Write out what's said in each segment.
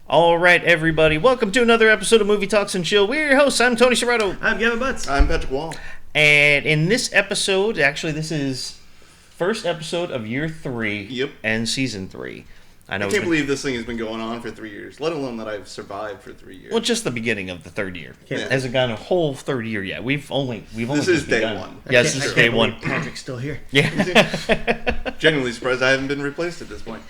All right, everybody. Welcome to another episode of Movie Talks and Chill. We're your hosts. I'm Tony Serrato. I'm Gavin Butts. I'm Patrick Wall. And in this episode, actually, this is first episode of year 3 Yep. and season 3. I can't believe this thing has been going on for 3 years, let alone that I've survived for 3 years. Well, just the beginning of the third year. Yeah. It hasn't gone a whole third year yet. We've only This is just day begun. one. Yes, this is day one. Patrick's still here. Yeah. Genuinely surprised I haven't been replaced at this point.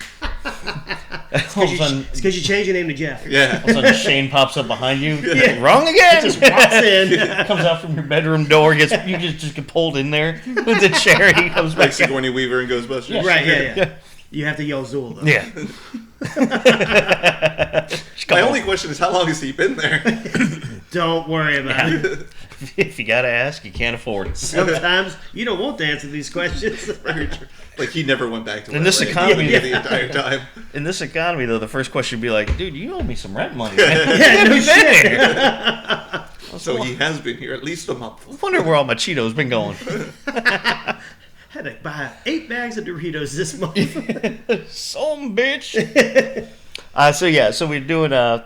All of a sudden, It's because you changed your name to Jeff. Yeah. all of a sudden Shane pops up behind you. Yeah. Wrong again. Just walks in. Comes out from your bedroom door. You just get pulled in there with the chair. He comes Like back. Sigourney Weaver and Ghostbusters. Right, yeah. You have to yell Zool, though. Yeah. My only question is, how long has he been there? Don't worry about it. If you gotta ask, you can't afford it. Sometimes you don't want to answer these questions. Very true. Like, he never went back to In this LA economy- the entire time. In this economy, though, the first question would be like, "Dude, you owe me some rent money." Man. Yeah, no You've been shit. here. So he has been here at least a month. I wonder where all my Cheetos been going. Had to buy 8 bags of Doritos this month. Some bitch. So we're doing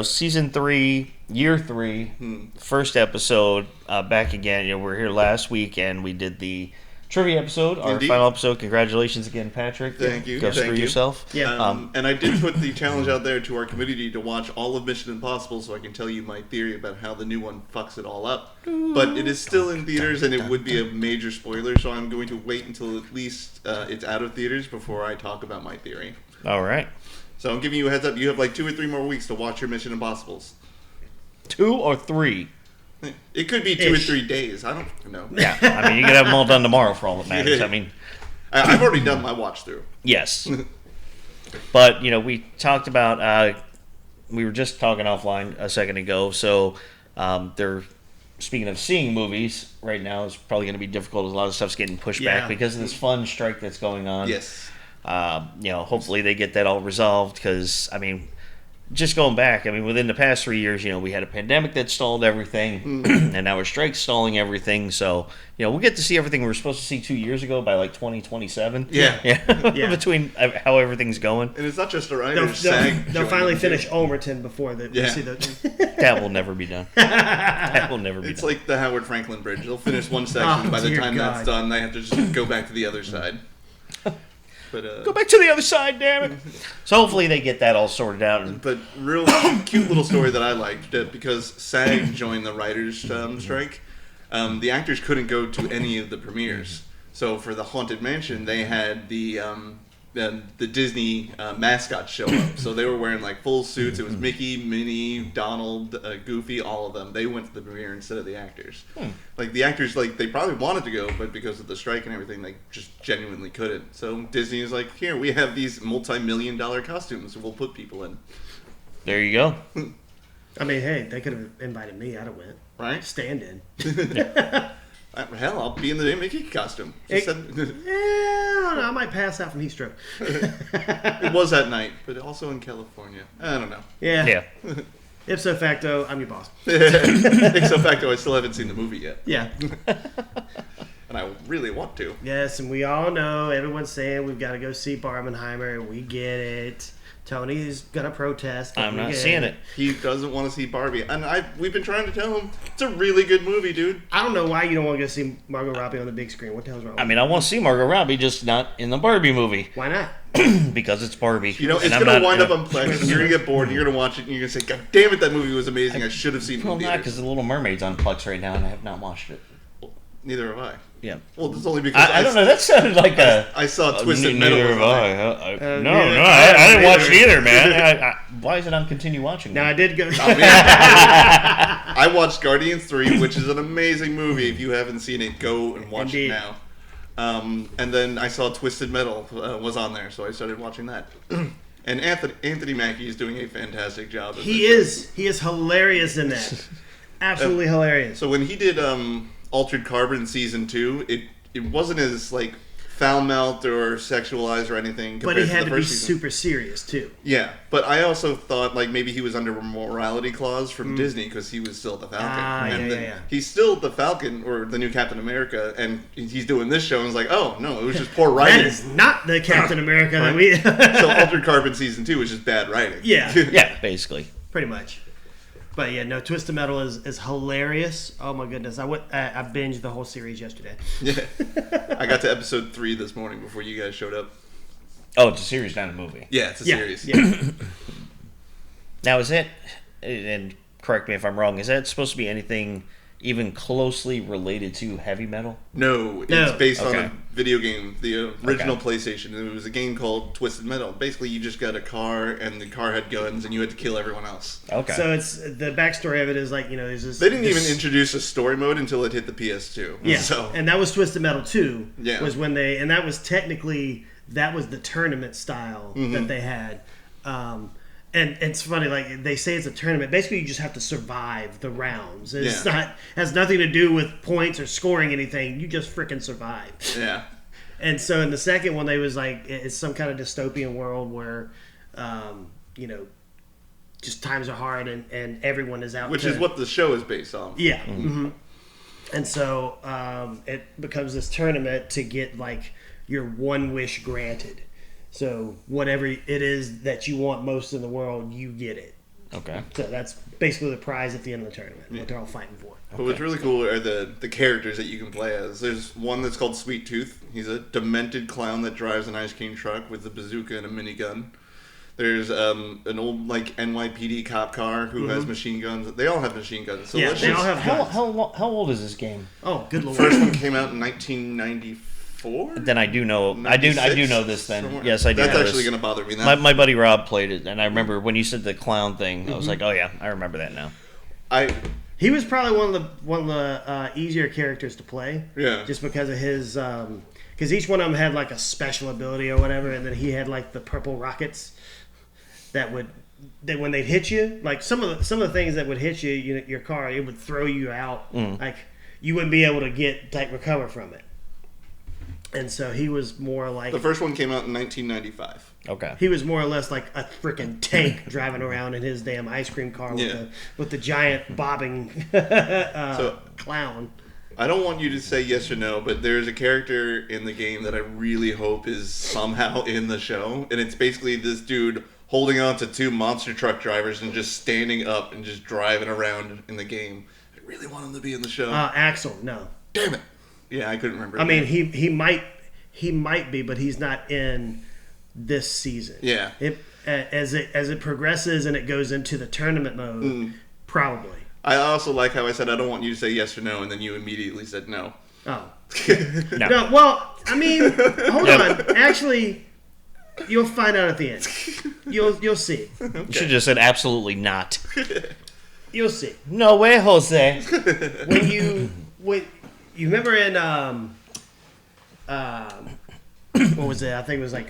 season 3, year 3, first episode. Back again. We're here last week and we did the trivia episode, our Indeed. final episode. Congratulations again, Patrick. Thank you. Go Thank screw you. yourself. Yeah. And I did put the challenge out there to our community to watch all of Mission Impossible so I can tell you my theory about how the new one fucks it all up. But it is still in theaters and it would be a major spoiler, so I'm going to wait until at least it's out of theaters before I talk about my theory. All right. So I'm giving you a heads up. You have like 2 or 3 more weeks to watch your Mission Impossibles. 2 or 3. It could be 2 or Ish. 3 days. I don't know. Yeah. I mean, you could have them all done tomorrow for all that matters. I mean, I've already done my watch through. yes. But, we talked about, we were just talking offline a second ago, so speaking of seeing movies, right now is probably going to be difficult. A lot of stuff's getting pushed Yeah. back because of this fun strike that's going on. Yes. Hopefully they get that all resolved because, just going back, within the past 3 years, we had a pandemic that stalled everything, and now a strike stalling everything. So, we'll get to see everything we were supposed to see 2 years ago by like 2027. Yeah. Yeah. Between how everything's going, And it's not just the They'll, writers. SAG they'll finally joining too. finish Omerton before they Yeah. see the. that will never be done. That will never be It's done. like the Howard Franklin Bridge. They'll finish one section. Oh, By the dear time that's God. done, they have to just go back to the other side. But Go back to the other side, damn it. So hopefully they get that all sorted out. And But real cute little story that I liked, because SAG joined the writers' strike, the actors couldn't go to any of the premieres. So for the Haunted Mansion, they had the Disney mascots show up. So they were wearing like full suits. It was Mickey, Minnie, Donald, Goofy, all of them. They went to the premiere instead of the actors. Like the actors, like they probably wanted to go, but because of the strike and everything, they just genuinely couldn't. So Disney is like, here, we have these multi-million-dollar costumes. We'll put people in. there you go. Hey, they could have invited me. I'd have went. Right? Stand in. Hell, I'll be in the Mickey costume. I don't know. I might pass out from heat stroke. It was at night, but also in California. I don't know. Yeah. Yeah. Ipso facto, I'm your boss. Ipso facto, I still haven't seen the movie yet, Yeah. and I really want to. Yes, and we all know, everyone's saying we've got to go see Barbenheimer, and we get it. Tony's going to protest. but I'm we not get seeing it. He doesn't want to see Barbie, and we've been trying to tell him it's a really good movie, dude. I don't know why you don't want to go see Margot Robbie on the big screen. What the hell's wrong with I want to see Margot Robbie, just not in the Barbie movie Why not? because it's Barbie. You know, And it's I'm gonna not- wind up on Plex, and you're gonna get bored, and you're gonna watch it, and you're gonna say, "God damn it, that movie was amazing! I should have seen it Well, in not theaters." because The Little Mermaid's on Plex right now, and I have not watched it. Neither have I. Yeah. Well, it's only because I don't know. That sounded like a. I saw Twisted Neither Metal. have I. neither No, have I didn't watch either. it either, man. Why is it on continue watching? Now, I did go. I watched Guardians 3, which is an amazing movie. If you haven't seen it, go and watch Indeed. it now. And then I saw Twisted Metal was on there, so I started watching that. And Anthony Mackie is doing a fantastic job. Of He is hilarious in that. Absolutely hilarious. So when he did Altered Carbon season 2, it wasn't as like foul-mouthed or sexualized or anything. But he compared had the to be first season. super serious too. Yeah, but I also thought like maybe he was under a morality clause from Disney because he was still the Falcon. And then he's still the Falcon or the new Captain America, and he's doing this show and it's like, oh no, it was just poor That writing. is not the Captain America that we. So Altered Carbon season 2 was just bad writing. Yeah. Yeah, basically. Pretty much. But yeah, no, Twisted Metal is hilarious. Oh my goodness, I binged the whole series yesterday. Yeah. I got to episode 3 this morning before you guys showed up. Oh, it's a series, not a movie. Yeah, it's a series. Yeah. Now, is it, and correct me if I'm wrong, is that supposed to be anything even closely related to heavy metal? No, it's No. based on Okay. a video game, the original Okay. PlayStation. It was a game called Twisted Metal. Basically, you just got a car, and the car had guns, and you had to kill everyone else. Okay. So it's the backstory of it is like, there's this. They didn't this- even introduce a story mode until it hit the PS2. Yeah, So, and that was Twisted Metal 2. Yeah. Was when and that was technically the tournament style that they had. And it's funny, like they say it's a tournament. Basically, you just have to survive the rounds. It's not has nothing to do with points or scoring anything. You just freaking survive. yeah. And so in the second one, they was like it's some kind of dystopian world where, just times are hard and everyone is out. Which to, is what the show is based on. Yeah. And so it becomes this tournament to get like your one wish granted. So whatever it is that you want most in the world, you get it. okay. So that's basically the prize at the end of the tournament. What they're all fighting for. But what's really cool are the characters that you can play as. There's one that's called Sweet Tooth. He's a demented clown that drives an ice cream truck with a bazooka and a minigun. There's an old like NYPD cop car who has machine guns. They all have machine guns. So Yeah, let's they just, all have guns. How old is this game? Oh, good lord. First one came out in 1994. Then I do know. I do 96? know this. Then Somewhere. yes, I do. That's know actually this. going to bother me now. My buddy Rob played it, and I remember when you said the clown thing. I was like, oh yeah, I remember that now. He was probably one of the easier characters to play. Yeah. Just because of his, because each one of them had like a special ability or whatever, and then he had like the purple rockets that when they'd hit you, like some of the things that would hit you, your car, it would throw you out, like you wouldn't be able to recover from it. And so he was more like The first one came out in 1995. Okay. he was more or less like a freaking tank driving around in his damn ice cream car with the giant bobbing clown. I don't want you to say yes or no, but there's a character in the game that I really hope is somehow in the show, and it's basically this dude holding on to two monster truck drivers and just standing up and just driving around in the game. I really want him to be in the show. Axel, no. Damn it! Yeah, I couldn't remember. I mean, he might be, but he's not in this season. Yeah. As it progresses and it goes into the tournament mode, probably. I also like how I said I don't want you to say yes or no, and then you immediately said no. Oh. No. No, well, I mean, hold on. Actually, you'll find out at the end. You'll see. You should have just said absolutely not. You'll see. No way, Jose. When you remember in what was it? I think it was like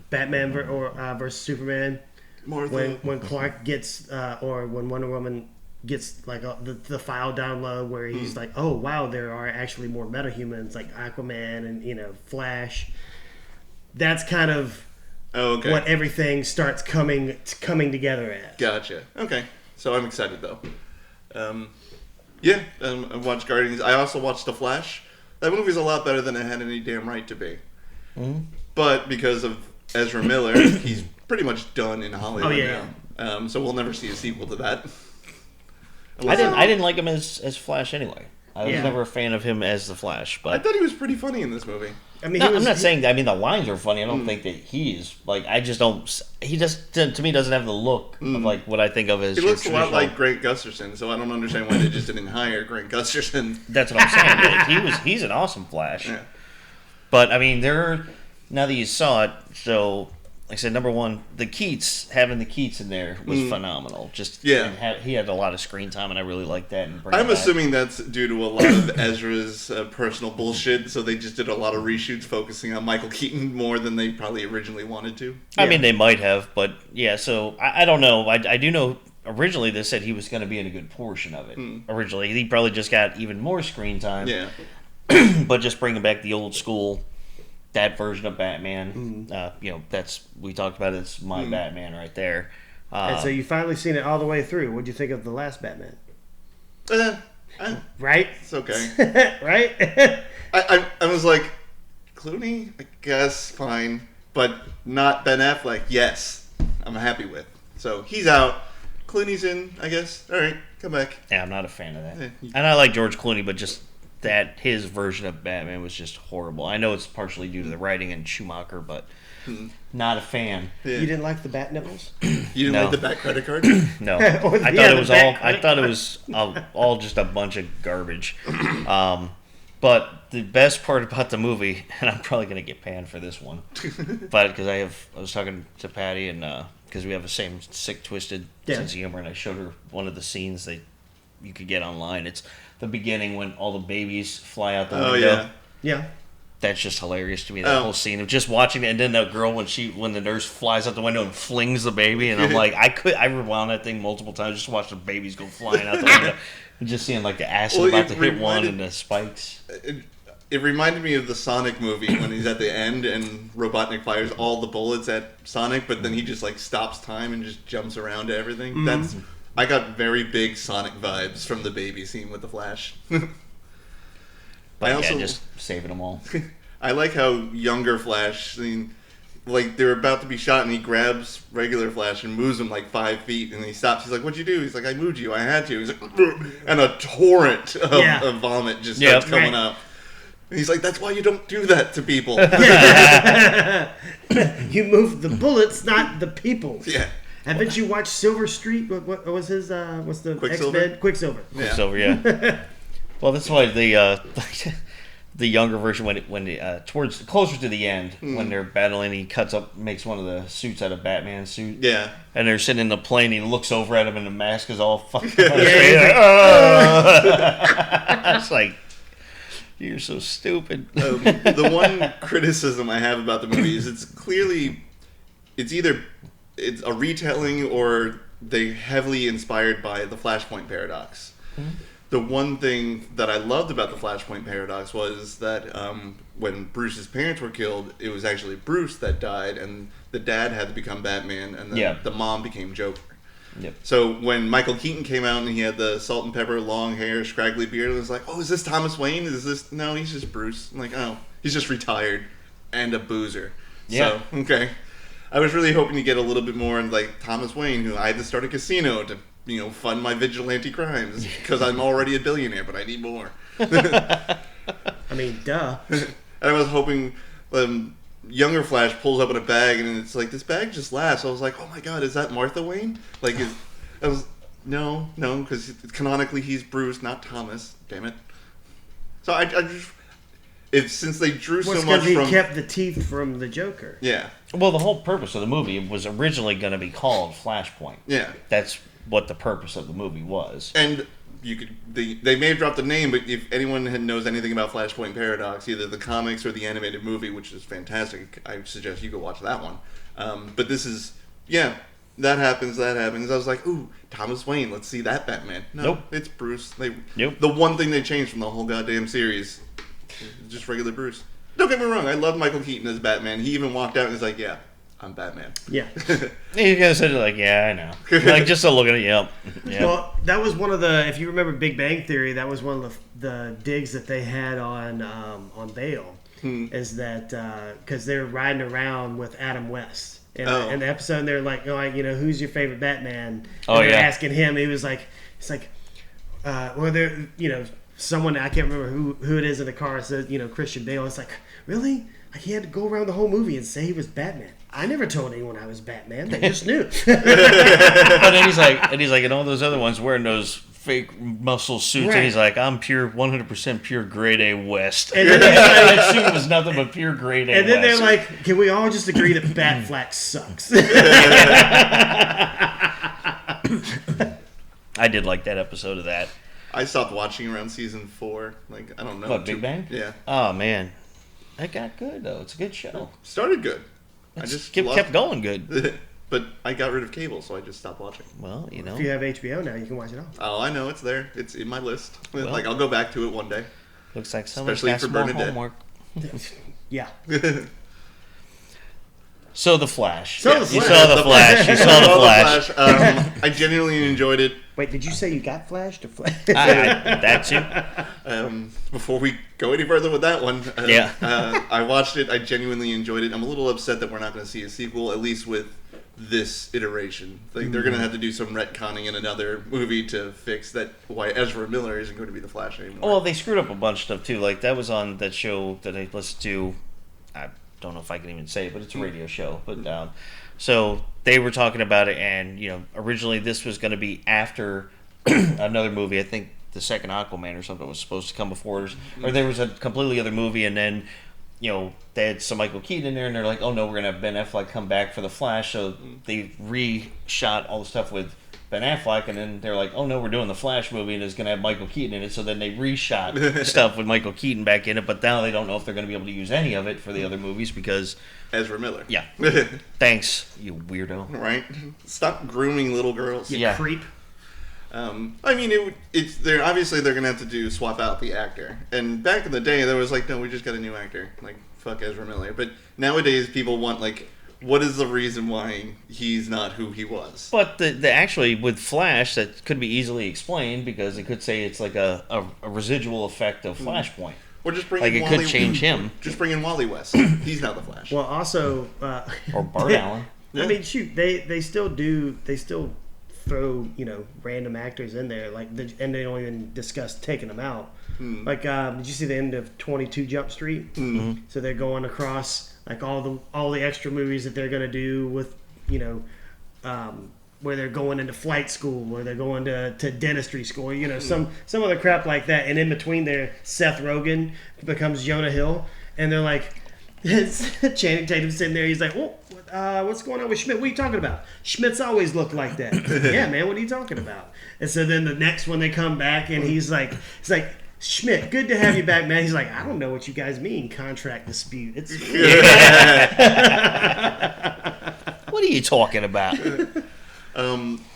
Batman versus Superman. When Clark gets or when Wonder Woman gets like the file down low where he's like, oh wow, there are actually more metahumans like Aquaman and Flash. That's kind of what everything starts coming together as. Gotcha. Okay. So I'm excited though. I watched Guardians. I also watched The Flash. That movie's a lot better than it had any damn right to be. But because of Ezra Miller, he's pretty much done in Hollywood now. So we'll never see a sequel to that. I didn't like him as Flash anyway. I was never a fan of him as the Flash, I but thought he was pretty funny in this movie. I mean, I'm not saying that. I mean, the lines are funny. I don't think that he's like. I just don't. He just to me doesn't have the look of like what I think of as. He looks a lot traditional- like Grant Gustafson, so I don't understand why they just didn't hire Grant Gustafson. That's what I'm saying. He's an awesome Flash. Yeah. But I mean, now that you saw it, so like I said, number one, having the Keats in there was phenomenal. Just Yeah. and he had a lot of screen time, and I really liked that. And I'm assuming that's due to a lot of Ezra's personal bullshit, so they just did a lot of reshoots focusing on Michael Keaton more than they probably originally wanted to. I mean, they might have, but yeah. So I don't know. I do know. Originally, they said he was going to be in a good portion of it. Originally, he probably just got even more screen time. Yeah. But just bringing back the old school that version of Batman. That's we talked about. It's my Batman right there. And so you finally seen it all the way through. What'd you think of the last Batman? Right? It's okay. Right? I was like, Clooney, I guess, fine. But not Ben Affleck, yes. I'm happy with. So he's out. Clooney's in, I guess. All right, come back. Yeah, I'm not a fan of that. Yeah. And I like George Clooney, but just that his version of Batman was just horrible. I know it's partially due to the writing and Schumacher, but not a fan. Yeah. You didn't like the bat nipples? You didn't No. like the back credit card? No, Or I the thought it other was back- all. I thought it was all just a bunch of garbage. But the best part about the movie, and I'm probably gonna get panned for this one, but because I was talking to Patty and because we have the same sick, twisted sense of humor, and I showed her one of the scenes that you could get online. It's the beginning when all the babies fly out the Oh, window. yeah. Yeah. That's just hilarious to me. That Oh. whole scene of just watching it, and then that girl when the nurse flies out the window and flings the baby, and I'm like, I rewound that thing multiple times just to watch the babies go flying out the window, and just seeing like the acid Well, about it to hit one reminded- and the spikes. It reminded me of the Sonic movie when he's at the end and Robotnik fires all the bullets at Sonic, but then he just like stops time and just jumps around to everything. I got very big Sonic vibes from the baby scene with the Flash. But I also- just saving them all. I like how younger Flash, like they're about to be shot and he grabs regular Flash and moves him like 5 feet and he stops. He's like, "What'd you do?" He's like, "I moved you. I had to." He's like, "Ugh," and a torrent of vomit just starts coming up. And he's like, "That's why you don't do that to people." You moved the bullets, not the people. Yeah. Haven't you watched Silver Street? What was his? What's the Quicksilver? X-Men? Quicksilver. Yeah. So yeah. Well, that's why the younger version when towards closer to the end when they're battling, he cuts up, makes one of the suits out of Batman's suit. Yeah. And they're sitting in the plane. He looks over at him, and the mask is all fucked up. It's like, you're so stupid. The one criticism I have about the movie is it's either it's a retelling or they heavily inspired by the Flashpoint paradox. The one thing that I loved about the Flashpoint paradox was that when Bruce's parents were killed, it was actually Bruce that died, and the dad had to become Batman, and the mom became Joker. Yep. So when Michael Keaton came out and he had the salt and pepper, long hair, scraggly beard, it was like, oh, is this Thomas Wayne? No, he's just Bruce. I'm like, oh, he's just retired and a boozer. Yeah. So, okay. I was really hoping to get a little bit more on like Thomas Wayne, who I had to start a casino to, fund my vigilante crimes because I'm already a billionaire, but I need more. I mean, duh. And I was hoping younger Flash pulls up in a bag, and it's like, this bag just laughs. I was like, oh my god, is that Martha Wayne? No, because canonically he's Bruce, not Thomas. Damn it. So I just, since they drew so much because he from, kept the teeth from the Joker. yeah, Well, the whole purpose of the movie was originally going to be called Flashpoint. yeah, That's what the purpose of the movie was. and they may have dropped the name, but if anyone knows anything about Flashpoint Paradox, either the comics or the animated movie, which is fantastic, I suggest you go watch that one. But this is, that happens. I was like, ooh, Thomas Wayne, let's see that Batman. No, Nope. It's Bruce. Nope. The one thing they changed from the whole goddamn series, just regular Bruce. Don't get me wrong, I love Michael Keaton as Batman. He even walked out and was like, yeah, I'm Batman. Yeah. You guys said it like, yeah, I know. Like, just to look at it, yep. Well, that was one of the. If you remember Big Bang Theory, that was one of the digs that they had on Bale. Is that because they're riding around with Adam West in the episode, and they're like, who's your favorite Batman? And they're asking him. He was like, well, they're someone, I can't remember who it is in the car, says Christian Bale. It's like, really? Like, he had to go around the whole movie and say he was Batman. I never told anyone I was Batman. They just knew. But then he's like, and all those other ones wearing those fake muscle suits, Right. and he's like, I'm pure, 100% pure grade A West. And then That suit was nothing but pure grade A And then they're West. like, can we all just agree that Batfleck sucks? I did like that episode of that. I stopped watching around season 4. Like, I don't know. What, Big Bang? Yeah. Oh, man. It got good, though. It's a good show. Started good. I It's just kept going good. But I got rid of cable, so I just stopped watching. Well, If you have HBO now, you can watch it all. Oh, I know, it's there. It's in my list. Like, I'll go back to it one day. Looks like someone's Especially got for some more Bernadette. homework. Yeah. So The Flash. So The You Flash. saw The Flash. You saw The Flash. I genuinely enjoyed it. Wait, did you say you got flashed or flash? That too. Before we go any further with that one, Yeah. I watched it. I genuinely enjoyed it. I'm a little upset that we're not going to see a sequel, at least with this iteration. Like they're going to have to do some retconning in another movie to fix that. Why Ezra Miller isn't going to be the Flash anymore. Well, they screwed up a bunch of stuff too. Like that was on that show that I listened to. I don't know if I can even say it, but it's a radio show. But so they were talking about it, and originally this was going to be after another movie. I think the second Aquaman or something was supposed to come before, or there was a completely other movie, and then they had some Michael Keaton in there, and they're like, oh no, we're gonna have Ben Affleck come back for the Flash. So they reshot all the stuff with Ben Affleck, and then they're like, oh no, we're doing the Flash movie, and it's gonna have Michael Keaton in it. So then they reshot stuff with Michael Keaton back in it, but now they don't know if they're gonna be able to use any of it for the other movies because Ezra Miller. Yeah. Thanks, you weirdo. Right? Stop grooming little girls. You creep. I mean, it's they're obviously they're gonna have to swap out the actor. And back in the day, there was like, no, we just got a new actor. Like, fuck Ezra Miller. But nowadays, people want like, what is the reason why he's not who he was? But the actually with Flash, that could be easily explained because it could say it's like a residual effect of Flashpoint. Or just bring like in it Wally, could change him. Just bring in Wally West. He's not the Flash. Well, also, or Bart Allen. Yeah. I mean, shoot, they still throw random actors in there, like, and they don't even discuss taking them out. Like, did you see the end of 22 Jump Street? Mm-hmm. So they're going across like all the extra movies that they're gonna do with where they're going into flight school, or they're going to dentistry school, some other crap like that. And in between there, Seth Rogen becomes Jonah Hill, and they're like, Channing Tatum's sitting there. He's like, what's going on with Schmidt? What are you talking about? Schmidt's always looked like that. Yeah, man, what are you talking about? And so then the next one they come back, and he's like, Schmidt, good to have you back, man. He's like, I don't know what you guys mean, contract dispute. It's What are you talking about?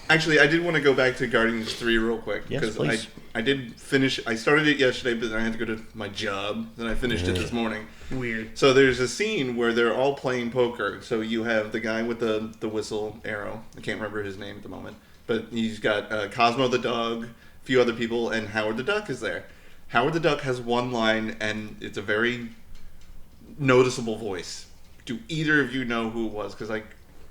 Actually, I did want to go back to Guardians 3 real quick. Yes, because please. I did finish. I started it yesterday, but then I had to go to my job. Then I finished it this morning. weird. So there's a scene where they're all playing poker. So you have the guy with the whistle arrow. I can't remember his name at the moment. But he's got Cosmo the dog, a few other people, and Howard the Duck is there. Howard the Duck has one line, and it's a very noticeable voice. Do either of you know who it was? Because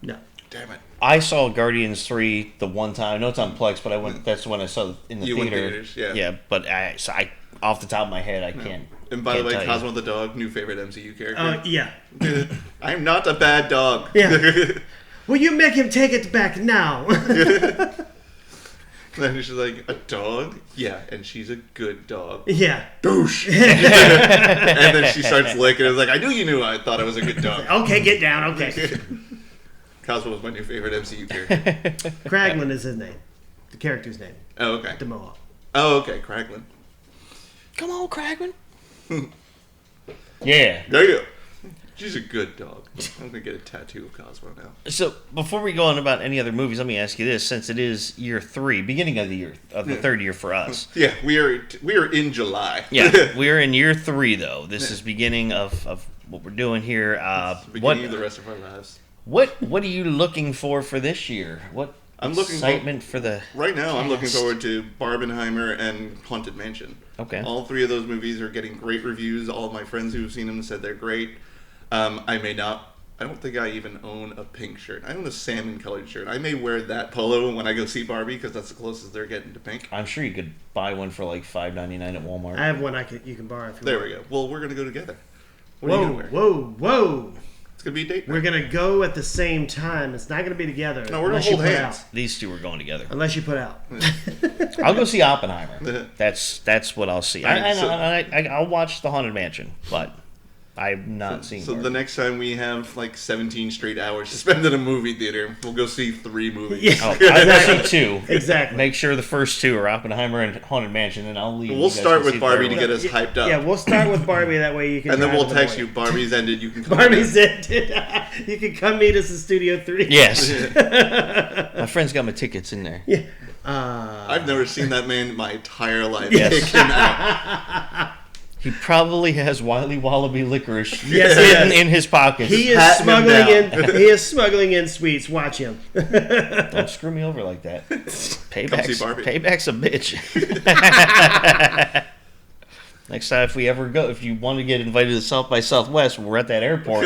No. damn it. I saw Guardians 3 the one time. I know it's on Plex, but I went. That's when I saw it in the You theater. went theaters, yeah. Yeah, but I off the top of my head, I can't. And by the can't way, tell you. Cosmo the dog, new favorite MCU character. Yeah. I'm not a bad dog. Yeah. Will you make him take it back now? Then she's like, a dog? Yeah, and she's a good dog. Yeah. Douche. And then she starts licking. I was like, I knew you knew I thought I was a good dog. Okay, get down. Okay. Cosmo was my new favorite MCU character. Kraglin is his name. The character's name. Oh, okay. The Mohawk. Oh, okay, Kraglin. Come on, Cragman. Yeah. There you go. She's a good dog. I'm going to get a tattoo of Cosmo now. So before we go on about any other movies, let me ask you this: since it is year 3, beginning of the year of the third year for us. Yeah, we are in July. Yeah, we're in year 3 though. This is beginning of what we're doing here. Beginning of the rest of our lives. What are you looking for this year? What I'm looking excitement for the Right now, I'm looking cast? forward to Barbenheimer and Haunted Mansion. Okay. All 3 of those movies are getting great reviews. All of my friends who've seen them said they're great. I don't think I even own a pink shirt. I own a salmon-colored shirt. I may wear that polo when I go see Barbie because that's the closest they're getting to pink. I'm sure you could buy one for like $5.99 at Walmart. I have one you can borrow if you There want. we go. Well, we're going to go together. What are you going to wear? Whoa. It's going to be a date We're night. going to go at the same time. It's not going to be together. No, we're going unless to hold you put hands. out. These two are going together. Unless you put out. I'll go see Oppenheimer. That's what I'll see. Alright, I'll watch The Haunted Mansion, but I've not seen. So Barbie. the next time we have like 17 straight hours to spend in a movie theater, we'll go see 3 movies. Yeah. Oh, I'll go see 2. Exactly. Make sure the first 2 are Oppenheimer and Haunted Mansion, and I'll leave. We'll You guys start can with see the Barbie third to one. get us hyped up. Yeah, we'll start with Barbie. That way you can. And then drive we'll in the text you, morning. Barbie's ended, you can come Barbie's ended. You can come meet us in Studio 3. Yes. My friend's got my tickets in there. Yeah. I've never seen that man in my entire life. Yes. Kick him out. He probably has Wiley Wallaby licorice Yes, he hidden does. in his pockets. He is Patting him smuggling down. in. He is smuggling in sweets. Watch him. Don't screw me over like that. Come see Payback's, Barbie. payback's a bitch. Next time, if you want to get invited to South by Southwest, when we're at that airport,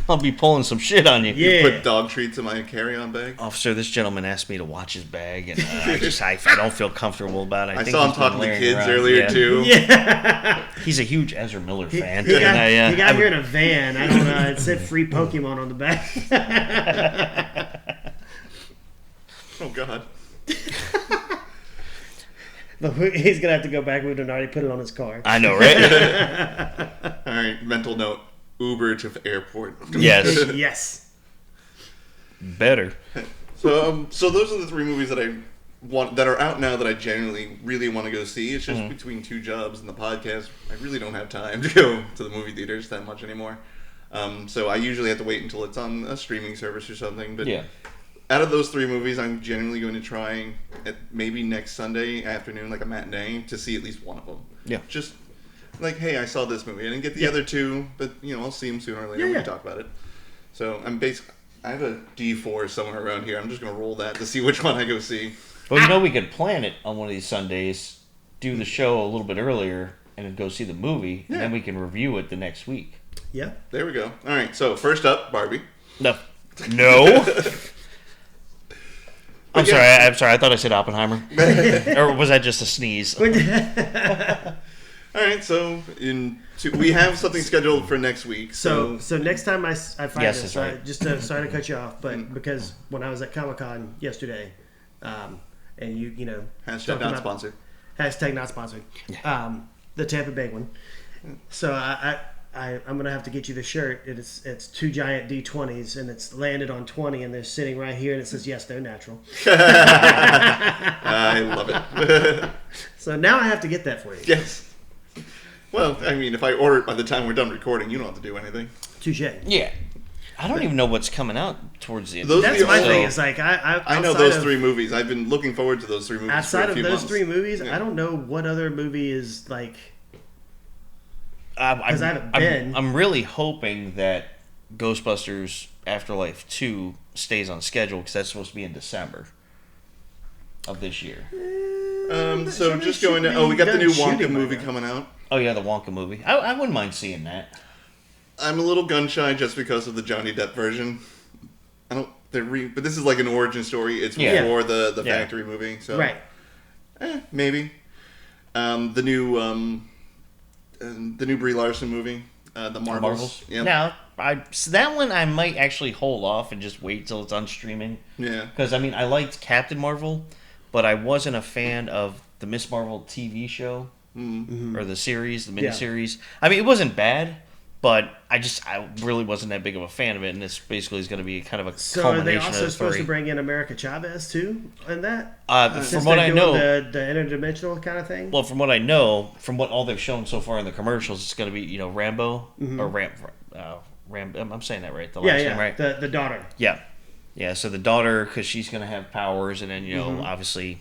I'll be pulling some shit on you. Yeah. Put dog treats in my carry-on bag. Officer, this gentleman asked me to watch his bag, and I don't feel comfortable about it. I think saw him he's been talking to laying kids around. earlier Yeah. too. Yeah. He's a huge Ezra Miller fan. He got, and he got here in a van. I don't know. It said free Pokemon on the back. Oh God. But he's gonna have to go back. We've already put it on his car. I know, right? All right. Mental note: Uber to airport. Yes. Yes. Better. So those are the 3 movies that I want that are out now that I genuinely really want to go see. It's just between 2 jobs and the podcast, I really don't have time to go to the movie theaters that much anymore. So I usually have to wait until it's on a streaming service or something. But Yeah. out of those 3 movies, I'm genuinely going to try at maybe next Sunday afternoon, like a matinee, to see at least one of them. Yeah. Just like, hey, I saw this movie. I didn't get the other 2, but I'll see them sooner or later. Yeah, We yeah. can talk about it. So I have a D4 somewhere around here. I'm just gonna roll that to see which one I go see. Well, we could plan it on one of these Sundays, do the show a little bit earlier, and then go see the movie, and then we can review it the next week. Yeah. There we go. All right. So first up, Barbie. No. I'm yeah. sorry. I thought I said Oppenheimer. Or was that just a sneeze? All right. So we have something scheduled for next week. So next time I find Yes, this, that's right. sorry to cut you off, but because when I was at Comic-Con yesterday, and you know hashtag talked not about- sponsored. Hashtag not sponsored. The Tampa Bay one. So I'm gonna have to get you the shirt. It's 2 giant D20s and it's landed on 20 and they're sitting right here and it says yes, they're natural. I love it. So now I have to get that for you. Yes. Well, I mean, if I order it by the time we're done recording, you don't have to do anything. Touche. Yeah. I don't even know what's coming out towards the end. Those That's are my the- thing. It's like I know outside those of- 3 movies. I've been looking forward to those 3 movies. Outside for a of few those months. 3 movies, Yeah. I don't know what other movie is like. 'Cause I haven't been. I'm really hoping that Ghostbusters Afterlife 2 stays on schedule because that's supposed to be in December of this year. So So just they going should to. We got the be new done Wonka shooting by movie now. coming out. Oh yeah, the Wonka movie. I wouldn't mind seeing that. I'm a little gun shy just because of the Johnny Depp version. But this is like an origin story. It's Yeah. before the Yeah. Factory movie, so Right. Maybe. The new Brie Larson movie, the Marvels. Yeah, Now, so that one I might actually hold off and just wait till it's on streaming. yeah. Because I mean, I liked Captain Marvel, but I wasn't a fan of the Miss Marvel TV show or the series, the miniseries. I mean, it wasn't bad, but I really wasn't that big of a fan of it. And this basically is going to be kind of a So are they culmination also of supposed 3. to bring in America Chavez too in that? From Since what they're I doing know, the interdimensional kind of thing. well, from what I know, from what all they've shown so far in the commercials, it's going to be Rambo or Ram. I'm saying that right? The last name, right? The daughter. Yeah, yeah. So the daughter, because she's going to have powers, and then obviously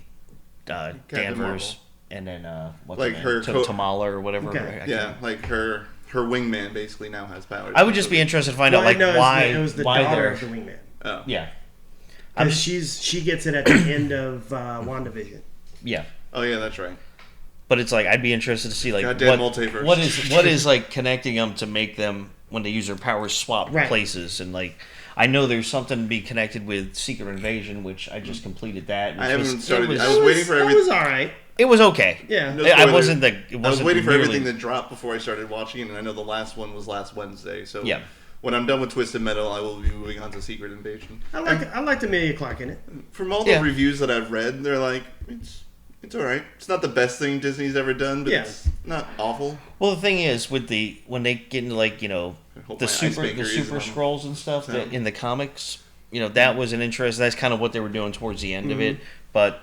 Danvers, Marvel. and then what's Like her her name? co- Tamala or whatever. Okay. Yeah, like her wingman basically now has powers. I would just be interested to find out Well, like no, why it was the why daughter they're of the wingman. Oh. yeah Because she gets it at the end of WandaVision. yeah. Oh yeah, that's right. But it's like I'd be interested to see like Goddamn multiverse. what is like connecting them to make them when they use their powers swap Right. places, and like I know there's something to be connected with Secret Invasion, which I just completed that. I haven't was, started. It I was, was waiting for That everything. was all right. it was okay. Yeah. No I spoilers. wasn't the. It I was wasn't waiting for nearly- everything to drop before I started watching it, and I know the last one was last Wednesday. So Yeah. when I'm done with Twisted Metal, I will be moving on to Secret Invasion. I liked Amelia Clark in it. From all the Yeah. reviews that I've read, they're like, it's all right. It's not the best thing Disney's ever done, but Yeah. it's not awful. Well, the thing is, with when they get into like hope the my ice super maker is super on. scrolls and stuff that Yeah. in the comics, that was an interest. That's kind of what they were doing towards the end of it. But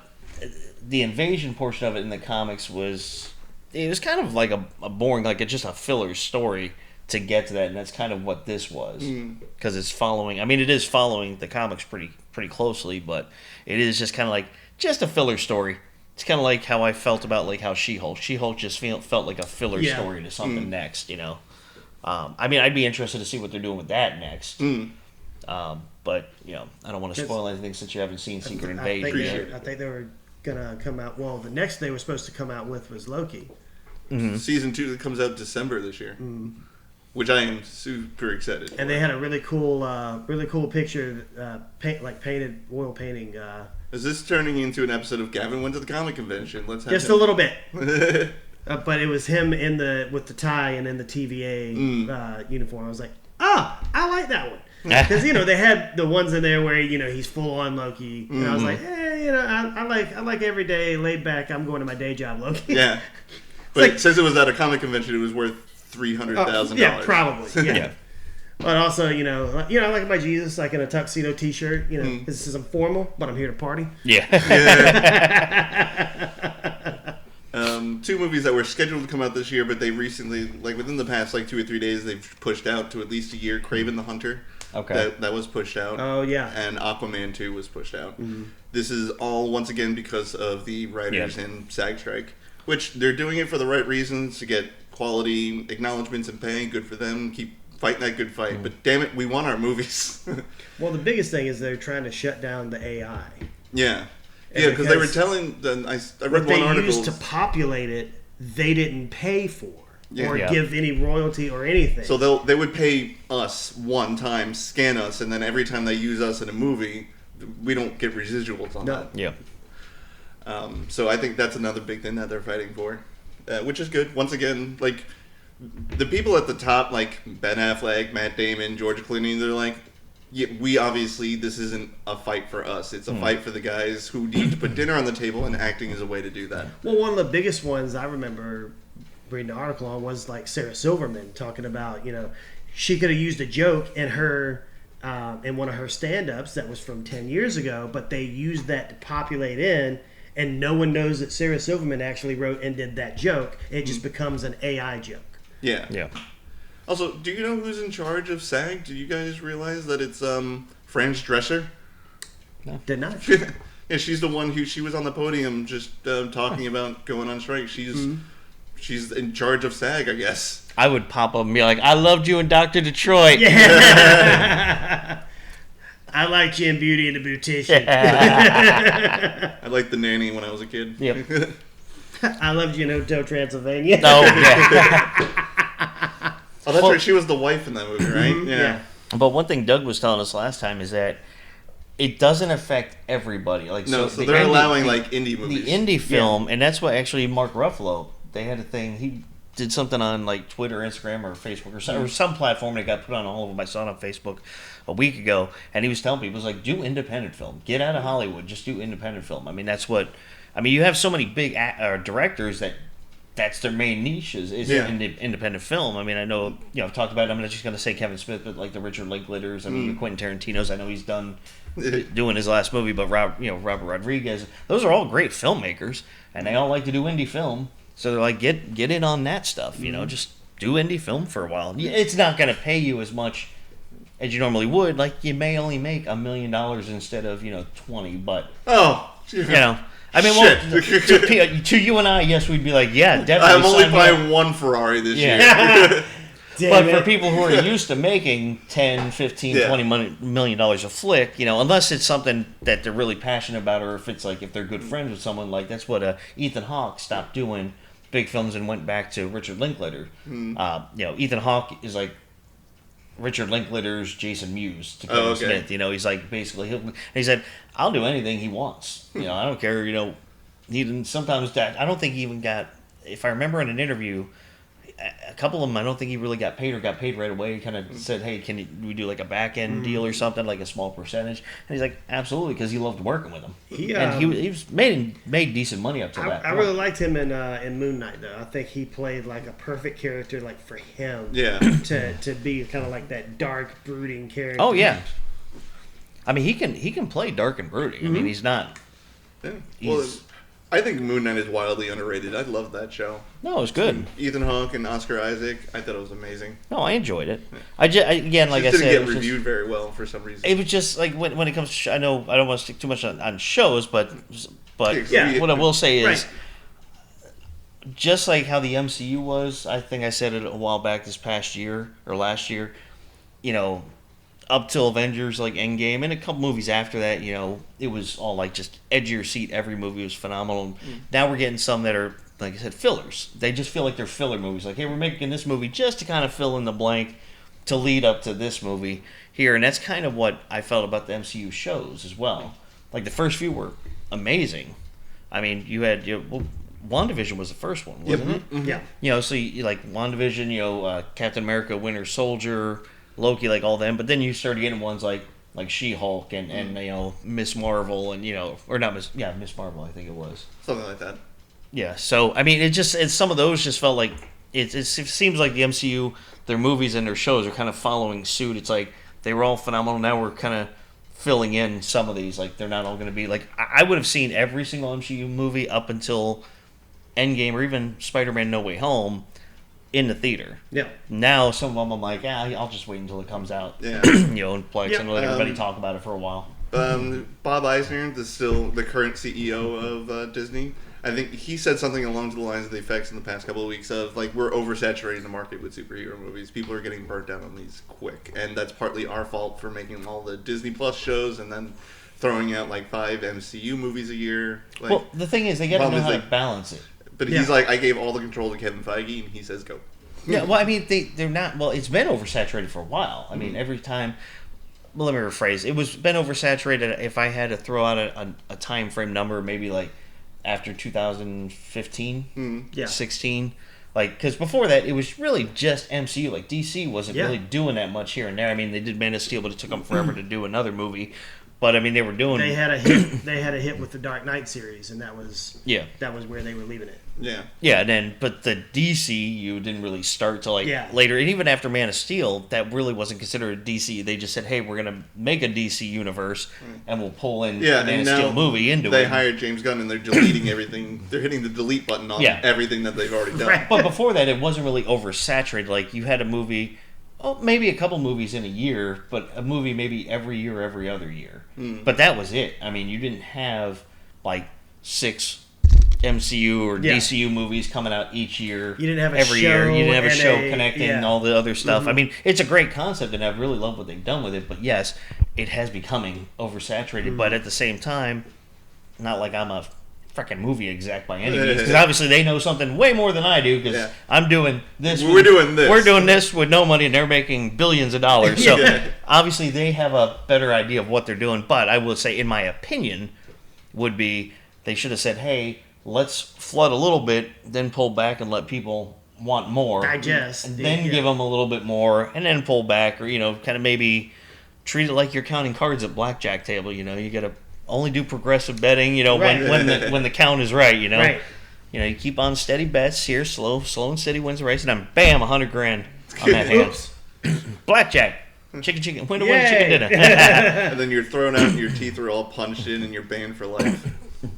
the invasion portion of it in the comics was kind of like a boring, like it's just a filler story to get to that, and that's kind of what this was because it's following. I mean, it is following the comics pretty closely, but it is just kind of like just a filler story. It's kind of like how I felt about like how She-Hulk. She-Hulk just felt like a filler Yeah. story to something next, you know. I mean, I'd be interested to see what they're doing with that next. But you know, I don't want to spoil anything since you haven't seen Secret Invasion yet. I think they were gonna come out. Well, the next they were supposed to come out with was Loki. Season 2 that comes out December this year, which I am super excited for. And they had a really cool picture, painted oil painting. Is this turning into an episode of Gavin went to the comic convention? Let's have Just him. a little bit. But it was him with the tie and in the TVA uniform. I was like, I like that one. Because, they had the ones in there where, he's full on Loki. And I was like, I like every day, laid back, I'm going to my day job, Loki. Yeah. But since it was at a comic convention, it was worth $300,000. Yeah, probably. Yeah. Yeah. But also, I like my Jesus, like in a tuxedo T-shirt. This is informal, but I'm here to party. Yeah. Two movies that were scheduled to come out this year, but they recently, like within the past 2 or 3 days, they've pushed out to at least a year. Kraven the Hunter. Okay. That was pushed out. Oh, yeah. And Aquaman 2 was pushed out. This is all, once again, because of the writers and SAG strike, which they're doing it for the right reasons, to get quality acknowledgments and pay. Good for them. Keep fighting that good fight. But damn it, we want our movies. Well, the biggest thing is they're trying to shut down the AI. Yeah. Yeah, because they were telling... I read what they one article... used to populate it, they didn't pay for. Or Yeah. give any royalty or anything. So they would pay us one time, scan us, and then every time they use us in a movie, we don't get residuals on that. Yeah. So I think that's another big thing that they're fighting for, which is good. Once again, like the people at the top, like Ben Affleck, Matt Damon, George Clooney, they're like, yeah, we obviously, this isn't a fight for us. It's a fight for the guys who need to put dinner on the table, and acting is a way to do that. Well, one of the biggest ones I remember reading an article on was like Sarah Silverman talking about, she could have used a joke in her in one of her stand-ups that was from 10 years ago, but they used that to populate in, and no one knows that Sarah Silverman actually wrote and did that joke. It just becomes an AI joke. Yeah. Yeah. Also, do you know who's in charge of SAG? Did you guys realize that it's Franz Drescher? Did not. Yeah, she's the one she was on the podium just talking about going on strike. She's in charge of SAG, I guess. I would pop up and be like, I loved you in Dr. Detroit. Yeah. I liked you in Beauty and the Beautician. I liked The Nanny when I was a kid. Yep. I loved you in Hotel Transylvania. No, yeah. Oh, that's right. She was the wife in that movie, right? Yeah. But one thing Doug was telling us last time is that it doesn't affect everybody. Like, No, so so the they're indie- allowing like indie movies. the indie film, and that's what actually Mark Ruffalo, they had a thing. He did something on like Twitter, Instagram, or Facebook, or some platform that got put on all of them. I saw it on Facebook a week ago, and he was telling people, he was like, do independent film. Get out of Hollywood. Just do independent film. I mean, that's what. I mean, you have so many big directors that's their main niche is independent film. I mean, I know, I've talked about it. I'm not just going to say Kevin Smith, but like the Richard Linklaters. I mean, the Quentin Tarantino's. I know he's done doing his last movie, but Robert Rodriguez. Those are all great filmmakers, and they all like to do indie film. So they're like, get in on that stuff. Just do indie film for a while. It's not going to pay you as much as you normally would. Like, you may only make $1 million instead of 20, but I mean, well, to you and I, yes, we'd be like, yeah, definitely. I'm only sign me up. buying one Ferrari this year. Damn But it. for people who are used to making $10, $15, $20 million a flick, unless it's something that they're really passionate about, or if it's like if they're good friends with someone, like that's what Ethan Hawke stopped doing big films and went back to Richard Linklater. Ethan Hawke is like Richard Linklater's Jason Mewes to Kevin Smith. He's like basically he said, I'll do anything he wants. I don't care. He didn't sometimes that I don't think he even got. If I remember in an interview, a couple of them, I don't think he really got paid or got paid right away. He kind of said, hey, we do like a back end deal or something, like a small percentage? And he's like, absolutely, because he loved working with him. And he was made decent money up to that I point. really liked him in Moon Knight, though. I think he played like a perfect character, like for him. Yeah. To be kind of like that dark, brooding character. Oh yeah. I mean, he can play dark and brooding. I mean, he's not. Yeah. Well, I think Moon Knight is wildly underrated. I love that show. No, it was good. Ethan Hawke and Oscar Isaac. I thought it was amazing. No, I enjoyed it. Again, like I It said, didn't it get was reviewed just, very well for some reason. it was just like when it comes to I know I don't want to stick too much on shows, but But Yeah. what I will say is, Right. just like how the MCU was, I think I said it a while back this past year or last year, up till Avengers, like Endgame, and a couple movies after that, it was all like just edge of your seat. Every movie was phenomenal. Now we're getting some that are, like I said, fillers. They just feel like they're filler movies. Like, hey, we're making this movie just to kind of fill in the blank to lead up to this movie here. And that's kind of what I felt about the MCU shows as well. Like, the first few were amazing. I mean, you had, WandaVision was the first one, wasn't it? Mm-hmm. Yeah. So you like WandaVision, Captain America, Winter Soldier, Loki, like all them. But then you started getting ones like She-Hulk and Miss Marvel and or not Miss Marvel, I think it was Something like that. Yeah. So I mean, it's some of those just felt like it seems like the MCU, their movies and their shows are kind of following suit. It's like they were all phenomenal. Now we're kind of filling in some of these. Like, they're not all going to be like, I would have seen every single MCU movie up until Endgame or even Spider-Man No Way Home in the theater. Yeah. Now some of them I'm like, I'll just wait until it comes out. Yeah. And Plex Yeah. and let everybody talk about it for a while. Bob Eisner, the current CEO of Disney, I think he said something along the lines of the effects in the past couple of weeks of, like, we're oversaturating the market with superhero movies. People are getting burnt out on these quick. And that's partly our fault for making all the Disney Plus shows and then throwing out, like, 5 MCU movies a year. Like, Well, the thing is, they got to know how to balance it. but he's like, I gave all the control to Kevin Feige, and he says go. Yeah, well, I mean, they're not. Well, it's been oversaturated for a while. I mean, every time. Well, let me rephrase. It was been oversaturated. If I had to throw out a time frame number, maybe like after 2015, 16, like, because before that it was really just MCU. Like, DC wasn't really doing that much here and there. I mean, they did Man of Steel, but it took them forever to do another movie. But I mean, they were doing. They had a hit. They had a hit with the Dark Knight series, and that was where they were leaving it. Yeah. But the DCU didn't really start till later, and even after Man of Steel, that really wasn't considered a DC. They just said, "Hey, we're gonna make a DC universe, and we'll pull in the Man of Steel movie into it." They hired James Gunn, and they're deleting everything. They're hitting the delete button on everything that they've already done. Right. But before that, it wasn't really oversaturated. Like, you had a movie. Oh, maybe a couple movies in a year, but a movie maybe every year, every other year. But that was it. I mean, you didn't have like 6 MCU or DCU movies coming out each year. You didn't have a every show year. You didn't have a and show connecting all the other stuff. Mm-hmm. I mean, it's a great concept, and I really love what they've done with it. But yes, it has becoming oversaturated. But at the same time, not like I'm a freaking movie exec by any means, because obviously they know something way more than I do, because I'm doing this. We're doing this with no money, and they're making billions of dollars. So obviously they have a better idea of what they're doing. But I will say, in my opinion, would be they should have said, hey, let's flood a little bit, then pull back and let people want more. Digest. And then give them a little bit more, and then pull back, or, kind of maybe treat it like you're counting cards at blackjack table. You got to only do progressive betting, when the count is right, Right. You keep on steady bets here, slow and steady wins the race, and then bam, $100,000 on that hand. Blackjack. Chicken. Win chicken dinner. And then you're thrown out and your teeth are all punched in and you're banned for life.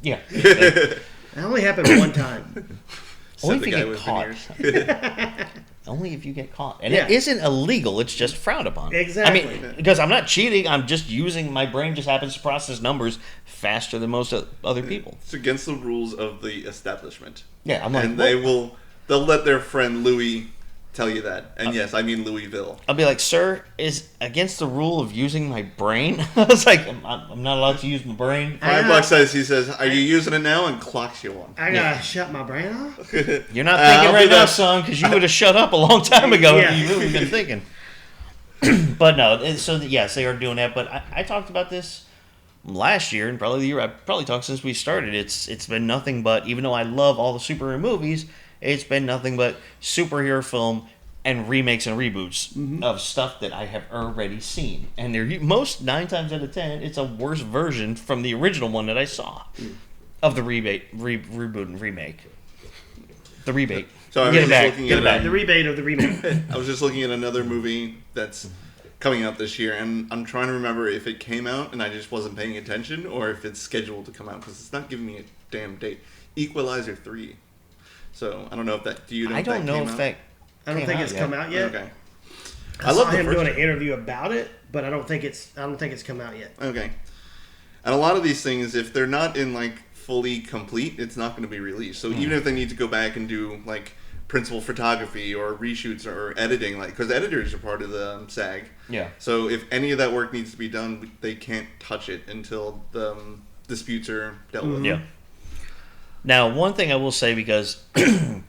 Yeah. That only happened one time. Only Said if the you guy get with caught. veneers. Only if you get caught. And it isn't illegal, it's just frowned upon. Exactly. I mean, because I'm not cheating, I'm just using, my brain just happens to process numbers faster than most other people. It's against the rules of the establishment. Yeah, I'm like, and they'll let their friend Louis tell you that. And yes, I mean Louisville. I'll be like, sir, is against the rule of using my brain? I was like, I'm not allowed to use my brain. $5 says, he says, are you using it now? And clocks you one. I gotta shut my brain off. You're not thinking right now, son, because you would have shut up a long time ago if you really been thinking. But no, so yes, they are doing that. But I talked about this last year, and probably the year I probably talked since we started. It's been nothing but, even though I love all the superhero movies, it's been nothing but superhero film and remakes and reboots of stuff that I have already seen. And they're most 9 times out of 10, it's a worse version from the original one that I saw of the reboot and remake. The rebate. So I was Get it just back. looking Get it at back. The rebate of the remake. I was just looking at another movie that's coming out this year, and I'm trying to remember if it came out and I just wasn't paying attention, or if it's scheduled to come out, because it's not giving me a damn date. Equalizer 3. So I don't know if that. Do you know? I don't know if that. I don't think it's come out yet. Okay. I saw love the him first doing an one. interview about it, but I don't think it's come out yet. Okay. And a lot of these things, if they're not in like fully complete, it's not going to be released. So even if they need to go back and do like principal photography or reshoots or editing, like because editors are part of the SAG. Yeah. So if any of that work needs to be done, they can't touch it until the disputes are dealt with. Yeah. Now, one thing I will say, because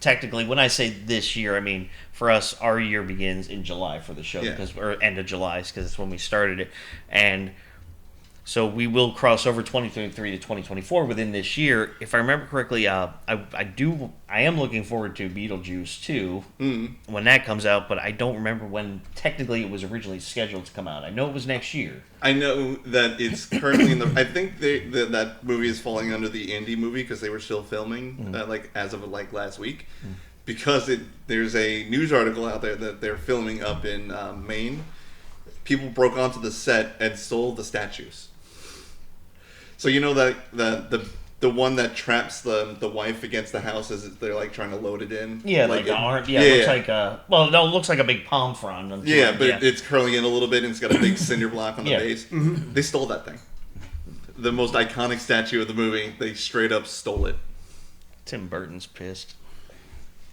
technically, when I say this year, I mean for us, our year begins in July for the show, Yeah. because or end of July, because that's when we started it, and so we will cross over 2023 to 2024 within this year. If I remember correctly, I am looking forward to Beetlejuice 2 when that comes out, but I don't remember when technically it was originally scheduled to come out. I know it was next year. I know that it's currently in the. I think that movie is falling under the indie movie because they were still filming, like as of like last week, because there's a news article out there that they're filming up in Maine. People broke onto the set and stole the statues. So you know that the one that traps the wife against the house as they're like trying to load it in. Yeah, like an arm. Yeah, it looks like a. Well, no, it looks like a big palm frond. Yeah, but it's curling in a little bit and it's got a big cinder block on the Yeah. base. They stole that thing. The most iconic statue of the movie. They straight up stole it. Tim Burton's pissed.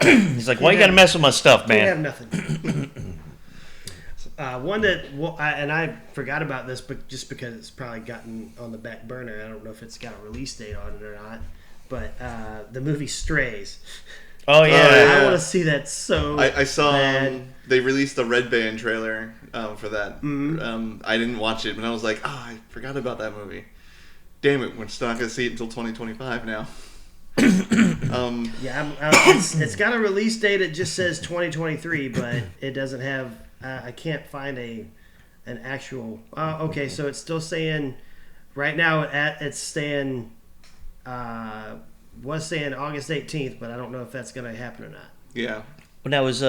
He's like, "Why you gotta mess with my stuff, Can't have man?" nothing. One that, and I forgot about this, but just because it's probably gotten on the back burner, I don't know if it's got a release date on it or not. But the movie Strays. Oh yeah. yeah. I want to see that so. I saw bad. they released the Red Band trailer for that. I didn't watch it, but I was like, I forgot about that movie. Damn it, we're still not going to see it until 2025 now. Yeah, it's got a release date. It just says 2023, but it doesn't have. I can't find an actual. Okay, so it's still saying right now. It's saying was saying August 18th, but I don't know if that's going to happen or not. Yeah. When that was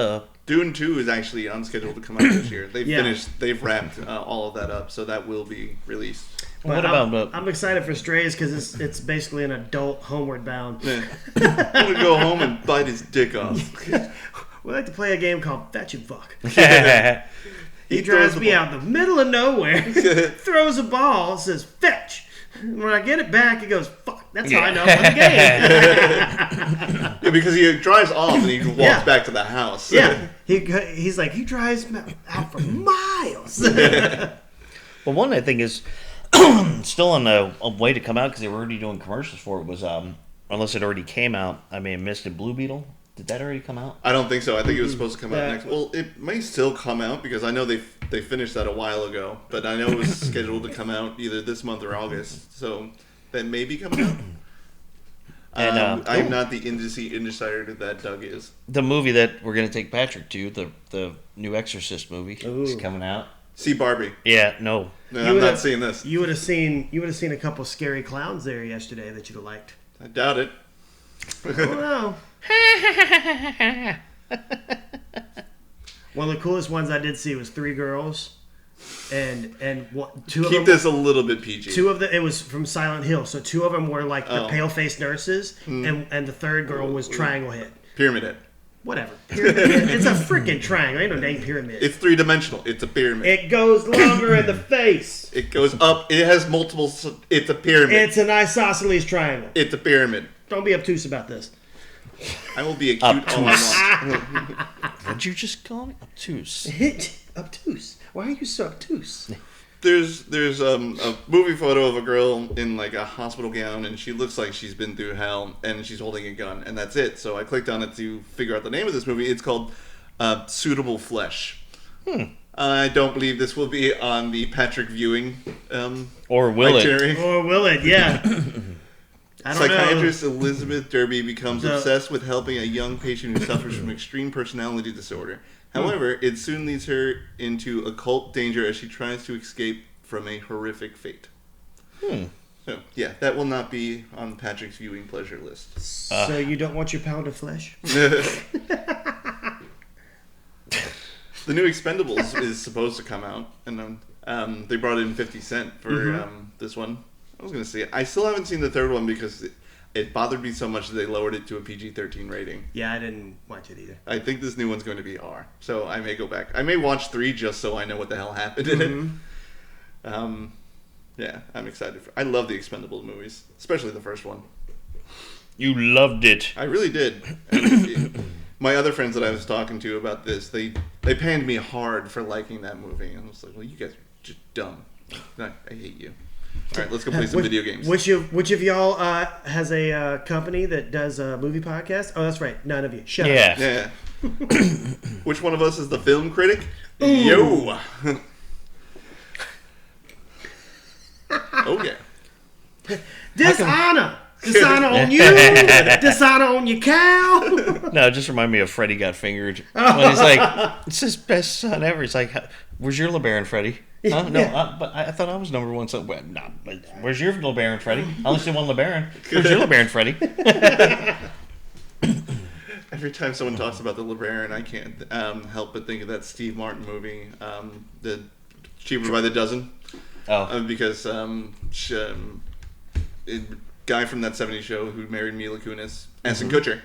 Dune 2 is actually unscheduled to come out this year. Yeah. They've wrapped all of that up, so that will be released. What But about I'm excited for Strays because it's basically an adult Homeward Bound. Yeah. I'm gonna go home and bite his dick off. We like to play a game called Fetch and Fuck. He He drives throws me the out in the middle of nowhere, throws a ball, says fetch. When I get it back, it goes fuck. That's how I know I won the game. Yeah, because he drives off and he walks Yeah. back to the house. Yeah, he's like he drives out for miles. Well, one I think is still on a way to come out because they were already doing commercials for it. Was unless it already came out, I may have missed it. Blue Beetle, did that already come out? I don't think so. I think it was supposed to come out Yeah. next. Well, it may still come out because I know they finished that a while ago, but I know it was scheduled to come out either this month or August. So that may be coming out. And, I'm not the insider that Doug is. The movie that we're gonna take Patrick to, the new Exorcist movie, is Ooh. coming out. See Barbie. Yeah, no. No, You I'm would not have- seeing this. You would have seen a couple scary clowns there yesterday that you'd have liked. I doubt it. I don't know. One of the coolest ones I did see was 3 girls, and two of Keep them. this a little bit PG. Two of them, it was from Silent Hill, so 2 of them were like the Oh. pale-faced nurses, and the third girl was Triangle Head. Pyramid Head. Whatever. Pyramid Head. It's a freaking triangle. Ain't no dang pyramid. It's 3-dimensional. It's a pyramid. It goes longer in the face. It goes up. It has multiple. It's a pyramid. It's an isosceles triangle. It's a pyramid. Don't be obtuse about this. I will be acute all I want. What'd you just call me? Obtuse. Obtuse. Why are you so obtuse? There's a movie photo of a girl in like a hospital gown, and she looks like she's been through hell, and she's holding a gun, and that's it. So I clicked on it to figure out the name of this movie. It's called Suitable Flesh. I don't believe this will be on the Patrick viewing. Or will it? itinerary. Or will it? Yeah. I don't know. Psychiatrist Elizabeth Derby becomes The- obsessed with helping a young patient who suffers from extreme personality disorder. However, it soon leads her into occult danger as she tries to escape from a horrific fate. So, yeah, that will not be on Patrick's viewing pleasure list. So you don't want your pound of flesh? The new Expendables is supposed to come out, and they brought in 50 Cent for this one. I was going to see it. I still haven't seen the third one because it bothered me so much that they lowered it to a PG-13 rating. Yeah, I didn't watch it either. I think this new one's going to be R, so I may go back. I may watch 3 just so I know what the hell happened in it. Yeah, I'm excited. I love the Expendables movies, especially the first one. You loved it. I really did. And my other friends that I was talking to about this, they panned me hard for liking that movie. And I was like, well, you guys are just dumb. I hate you. All right, let's go play some video games. Which of y'all has a company that does a movie podcast? Oh, that's right. None of you. Shut up. Yeah. Which one of us is the film critic? Yo. Oh, yeah. Dishonor. Dishonor on you. Dishonor on your cow. No, it just remind me of Freddie Got Fingered. When he's like, it's his best son ever. He's like, where's your LeBaron, Freddie? Huh? No, Yeah. but I thought I was number one. So, nah, but where's your LeBaron, Freddie? I only see one LeBaron. Where's your LeBaron, Freddie? Every time someone talks about the LeBaron, I can't help but think of that Steve Martin movie, the Cheaper by the Dozen. Oh. Because guy from that '70s show who married Mila Kunis, Ashton Kutcher,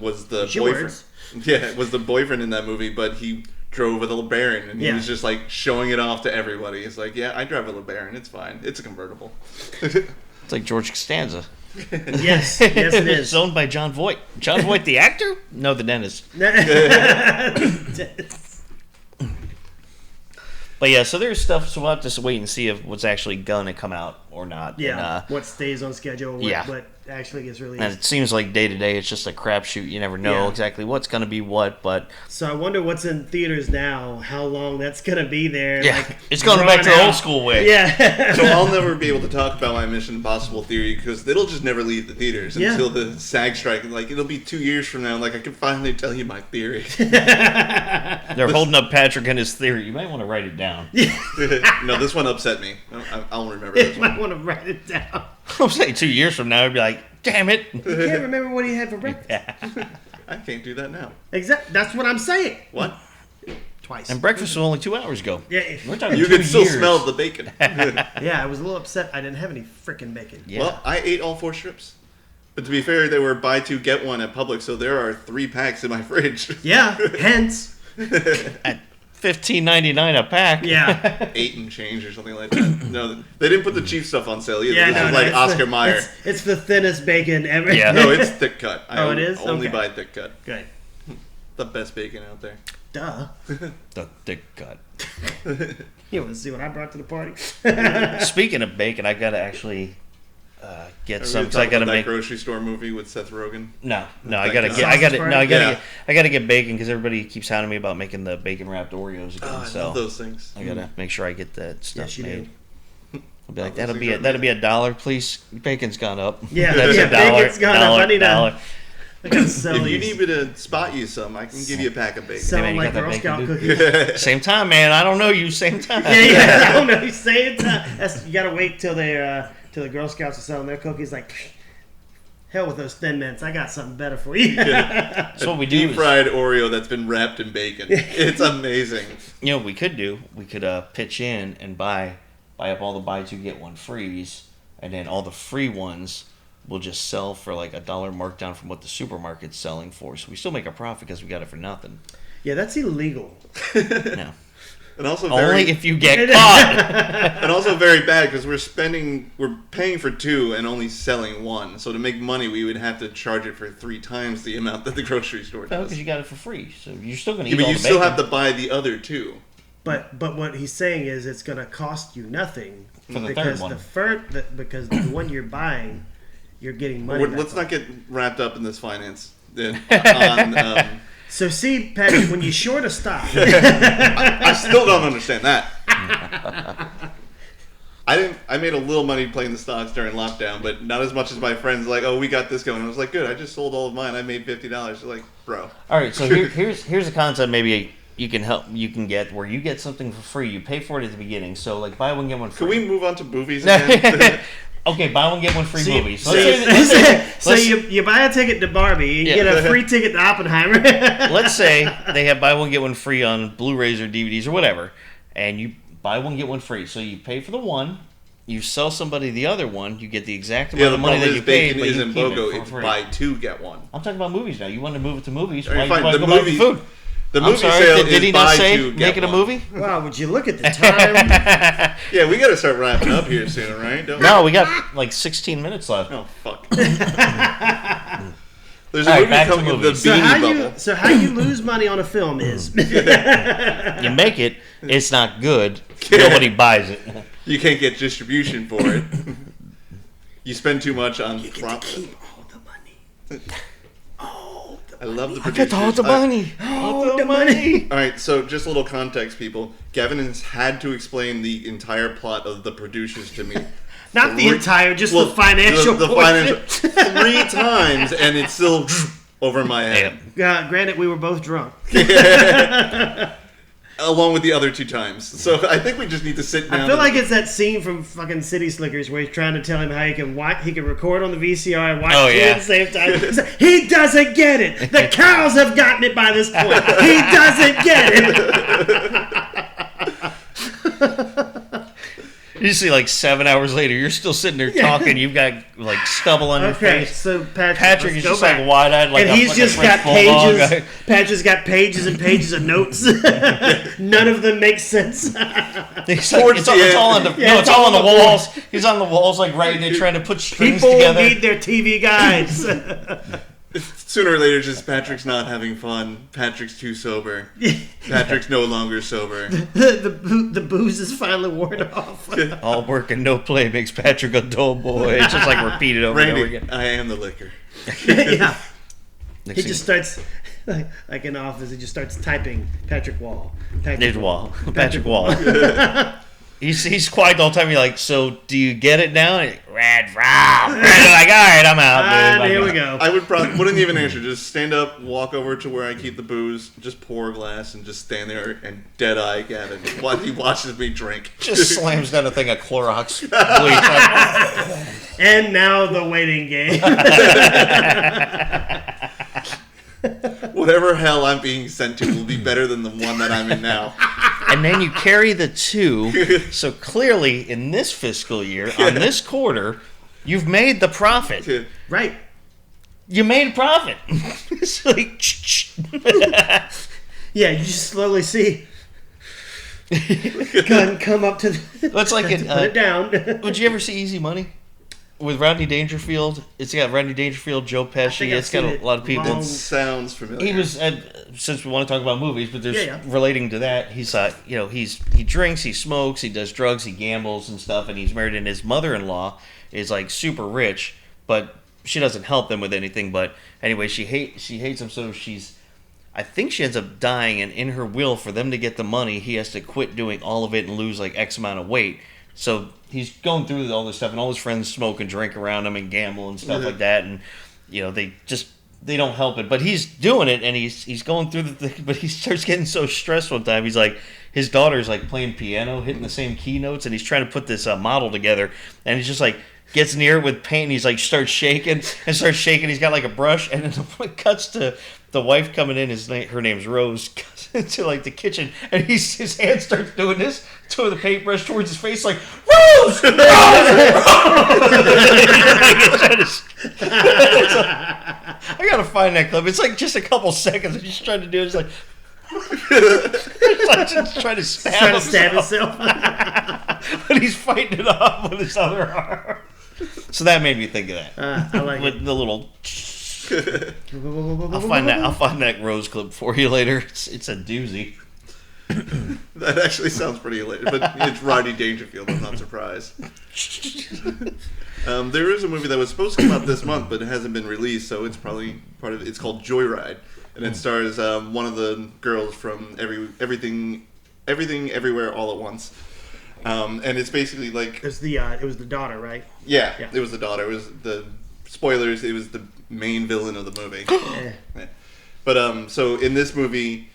was the boyfriend. Words. Yeah, was the boyfriend in that movie, but he drove with a LeBaron, and he was just like showing it off to everybody. He's like, "Yeah, I drive a LeBaron. It's fine. It's a convertible." It's like George Costanza. Yes, it is. It's owned by John Voight. John Voight, the actor? No, the dentist. But yeah, so there's stuff, so we'll have to wait and see if what's actually gonna come out or not. Yeah, And, what stays on schedule, what actually gets released. and it seems like day to day it's just a crapshoot. You never know exactly what's gonna be what, but So I wonder what's in theaters now, how long that's going to be there. yeah, like, it's going back to the old school way. Yeah. So I'll never be able to talk about my Mission Impossible theory because it'll just never leave the theaters until the SAG strike. Like it'll be 2 years from now. Like I can finally tell you my theory. They're holding up Patrick and his theory. You might want to write it down. No, this one upset me. I'll remember this You might one. want to write it down. I'm saying 2 years from now, I'd be like, damn it. You can't remember what he had for breakfast. I can't do that now. Exactly. That's what I'm saying. What? Twice. And breakfast was only 2 hours ago. Yeah. We're talking You 2 can still years. smell the bacon. Yeah, I was a little upset I didn't have any freaking bacon. Yeah. Well, I ate all 4 strips. But to be fair, they were buy 2 get 1 at Publix, so there are 3 packs in my fridge. Yeah, hence. At $15.99 a pack. Yeah. 8 and change or something like that. No, they didn't put the cheap stuff on sale either. Yeah, This no, is no, like it's Oscar the- Mayer. It's the thinnest bacon ever. Yeah. No, it's thick cut. Oh, it is? Only Okay. buy thick cut. Good. The best bacon out there. Duh. The thick cut. You want to see what I brought to the party? Speaking of bacon, I gotta actually get Are we some. gonna 'Cause I talk gotta about that make. grocery store movie with Seth Rogen? No, I Thank gotta God. get. I gotta. Sausage No, I gotta. party? Get, I gotta get bacon because everybody keeps hounding me about making the bacon wrapped Oreos again. Oh, I so love those things. I gotta make sure I get that stuff Yes, you made. do. I'll be like, Those that'll things be are that'll be $1, please. Bacon's gone up. Yeah, That's yeah, $1. bacon's gone up. I need $1. I gotta sell If you these. need me to spot you some, I can give you a pack of bacon. Sell Hey, man, you like got that Girl bacon, Scout dude? cookies. Same time, man. I don't know you. Same time. Yeah. I don't know. You say it. You gotta wait till till the Girl Scouts are selling their cookies. Like, hell with those Thin Mints. I got something better for you. That's what we do. Deep fried Oreo that's been wrapped in bacon. It's amazing. You know what we could do? We could pitch in and buy up all the buy 2 get 1 frees, and then all the free ones we'll just sell for like $1 marked down from what the supermarket's selling for. So we still make a profit because we got it for nothing. Yeah, that's illegal. No. And also Only if you get caught. and also very bad because we're paying for 2 and only selling 1. So to make money, we would have to charge it for 3 times the amount that the grocery store No, does. because you got it for free. So you're still going to Yeah, eat but all you the still bacon. have to buy the other 2. But what he's saying is it's gonna cost you nothing For the because third one. because the one you're buying, you're getting money. back Let's on. not get wrapped up in this finance. On, So see, Patrick, when you short a stock, I still don't understand that. I made a little money playing the stocks during lockdown, but not as much as my friends. Like, oh, we got this going. I was like, good. I just sold all of mine. I made $50. They're like, bro. All right, so here's a concept maybe you can get where you get something for free. You pay for it at the beginning. So like buy one get one free. Can we move on to movies again? Okay, buy one get one free movies. So you buy a ticket to Barbie, you Yeah. get a free ticket to Oppenheimer. Let's say they have buy one get one free on Blu-rays or DVDs or whatever, and you buy one get one free. So you pay for the one, you sell somebody the other one, you get the exact amount Yeah, the of money problem that is you paid, bacon but you isn't keep BOGO. it for It's free. buy 2 get 1. I'm talking about movies now. You want to move it to movies? All right, Why fine. you The go buy the movie- food? The I'm movie sorry. sale Did is he not buy say two, get making a one. movie? Wow, would you look at the time? Yeah, we got to start wrapping up here soon, right? Don't we? No, we got like 16 minutes left. Oh fuck. There's a All right, movie back to coming, The movies. Beanie How you lose money on a film is You make it, it's not good. Nobody buys it. You can't get distribution for it. You spend too much on you get to keep all the money. I love the I producers. got all the money. All the money. All right, so just a little context, people. Gavin has had to explain the entire plot of The Producers to me. Not the entire, just Well, the financial. the portion. financial 3 times, and it's still over my head. Granted, we were both drunk. Along with the other 2 times. So I think we just need to sit down. I feel like it's that scene from fucking City Slickers where he's trying to tell him how he can record on the VCR and watch Oh, TV yeah. at the same time. He's like, he doesn't get it. The cows have gotten it by this point. He doesn't get it. You see, like 7 hours later, you're still sitting there talking. You've got like stubble on your Okay, face. so Patrick let's is go just back. like wide-eyed, like And a he's fucking just French got bulldog. pages. Patrick's got pages and pages of notes. None of them make sense. It's, like, it's, Towards all, the it's all on end. the Yeah, no, it's it's all all on the on the walls. He's on the walls, like writing it, trying to put strings People together. need their TV guides. Sooner or later, just Patrick's not having fun. Patrick's too sober. Patrick's no longer sober. the booze is finally worn off. All work and no play makes Patrick a dull boy. It's just like repeated over and over Randy, again. I am the liquor. Yeah. Next He thing- just starts, like in office, he just starts typing Patrick Wall. There's Wall. Patrick Wall. He's quiet the whole time. You're like, so do you get it now? And Rad Rob. Like, all right, I'm out, dude. And Like, here we go. I wouldn't even answer. Just stand up, walk over to where I keep the booze, just pour a glass, and just stand there and dead eye Gavin while he watches me drink. Just slams down a thing of Clorox bleach. Like, And now the waiting game. Whatever hell I'm being sent to will be better than the one that I'm in now. and then you carry the 2. So clearly, in this fiscal year, on this quarter, you've made the profit. Right. You made a profit. It's like, Yeah, you just slowly see gun come up to the, it's like put it down. would you ever see Easy Money with Rodney Dangerfield? It's got Rodney Dangerfield, Joe Pesci. think I've It's got seen a it lot of people. long- Sounds familiar. He was since we want to talk about movies, but there's Yeah. relating to that. He's he drinks, he smokes, he does drugs, he gambles and stuff, and he's married. And his mother-in-law is like super rich, but she doesn't help them with anything. But anyway, she hates him, so I think she ends up dying, and in her will, for them to get the money, he has to quit doing all of it and lose like X amount of weight. So he's going through all this stuff, and all his friends smoke and drink around him and gamble and stuff like that, and they don't help it. But he's doing it, and he's going through the thing, but he starts getting so stressed one time. He's like, his daughter's like playing piano, hitting the same key notes, and he's trying to put this model together, and he's just like gets near it with paint, and he's like starts shaking. He's got like a brush, and then it cuts to the wife coming in. Her name's Rose. Cuts into like the kitchen, and his hand starts doing this to the paintbrush towards his face, like Rose, Rose, I gotta find that clip. It's like just a couple seconds. He's just trying to do it. It's like. It's like just trying to Trying to stab himself. himself. But he's fighting it off with his other arm. So that made me think of that. I like With it. the little. I'll find that Rose clip for you later. It's a doozy. That actually sounds pretty hilarious, but it's Rodney Dangerfield. I'm not surprised. There is a movie that was supposed to come out this month, but it hasn't been released, so it's probably part of it. It's called Joyride, and it stars one of the girls from Everything, Everywhere, All at Once. And it's basically like It was the daughter, right? yeah, Yeah. it was the daughter. It was the spoilers. It was the main villain of the movie. Yeah. Yeah. But so in this movie,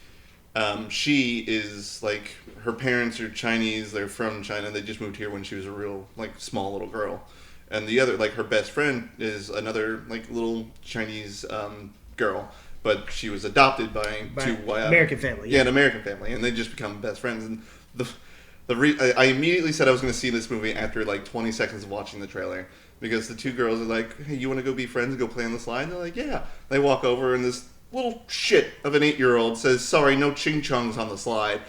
she is like, her parents are Chinese. They're from China. They just moved here when she was a real like small little girl. And the other, like her best friend, is another like little Chinese girl, but she was adopted by two American family. yeah, an American family, and they just become best friends. And I immediately said I was going to see this movie after like 20 seconds of watching the trailer, because the two girls are like, "Hey, you want to go be friends and go play on the slide?" And they're like, "Yeah." They walk over, and this little shit of an 8-year-old says, "Sorry, no ching chongs on the slide,"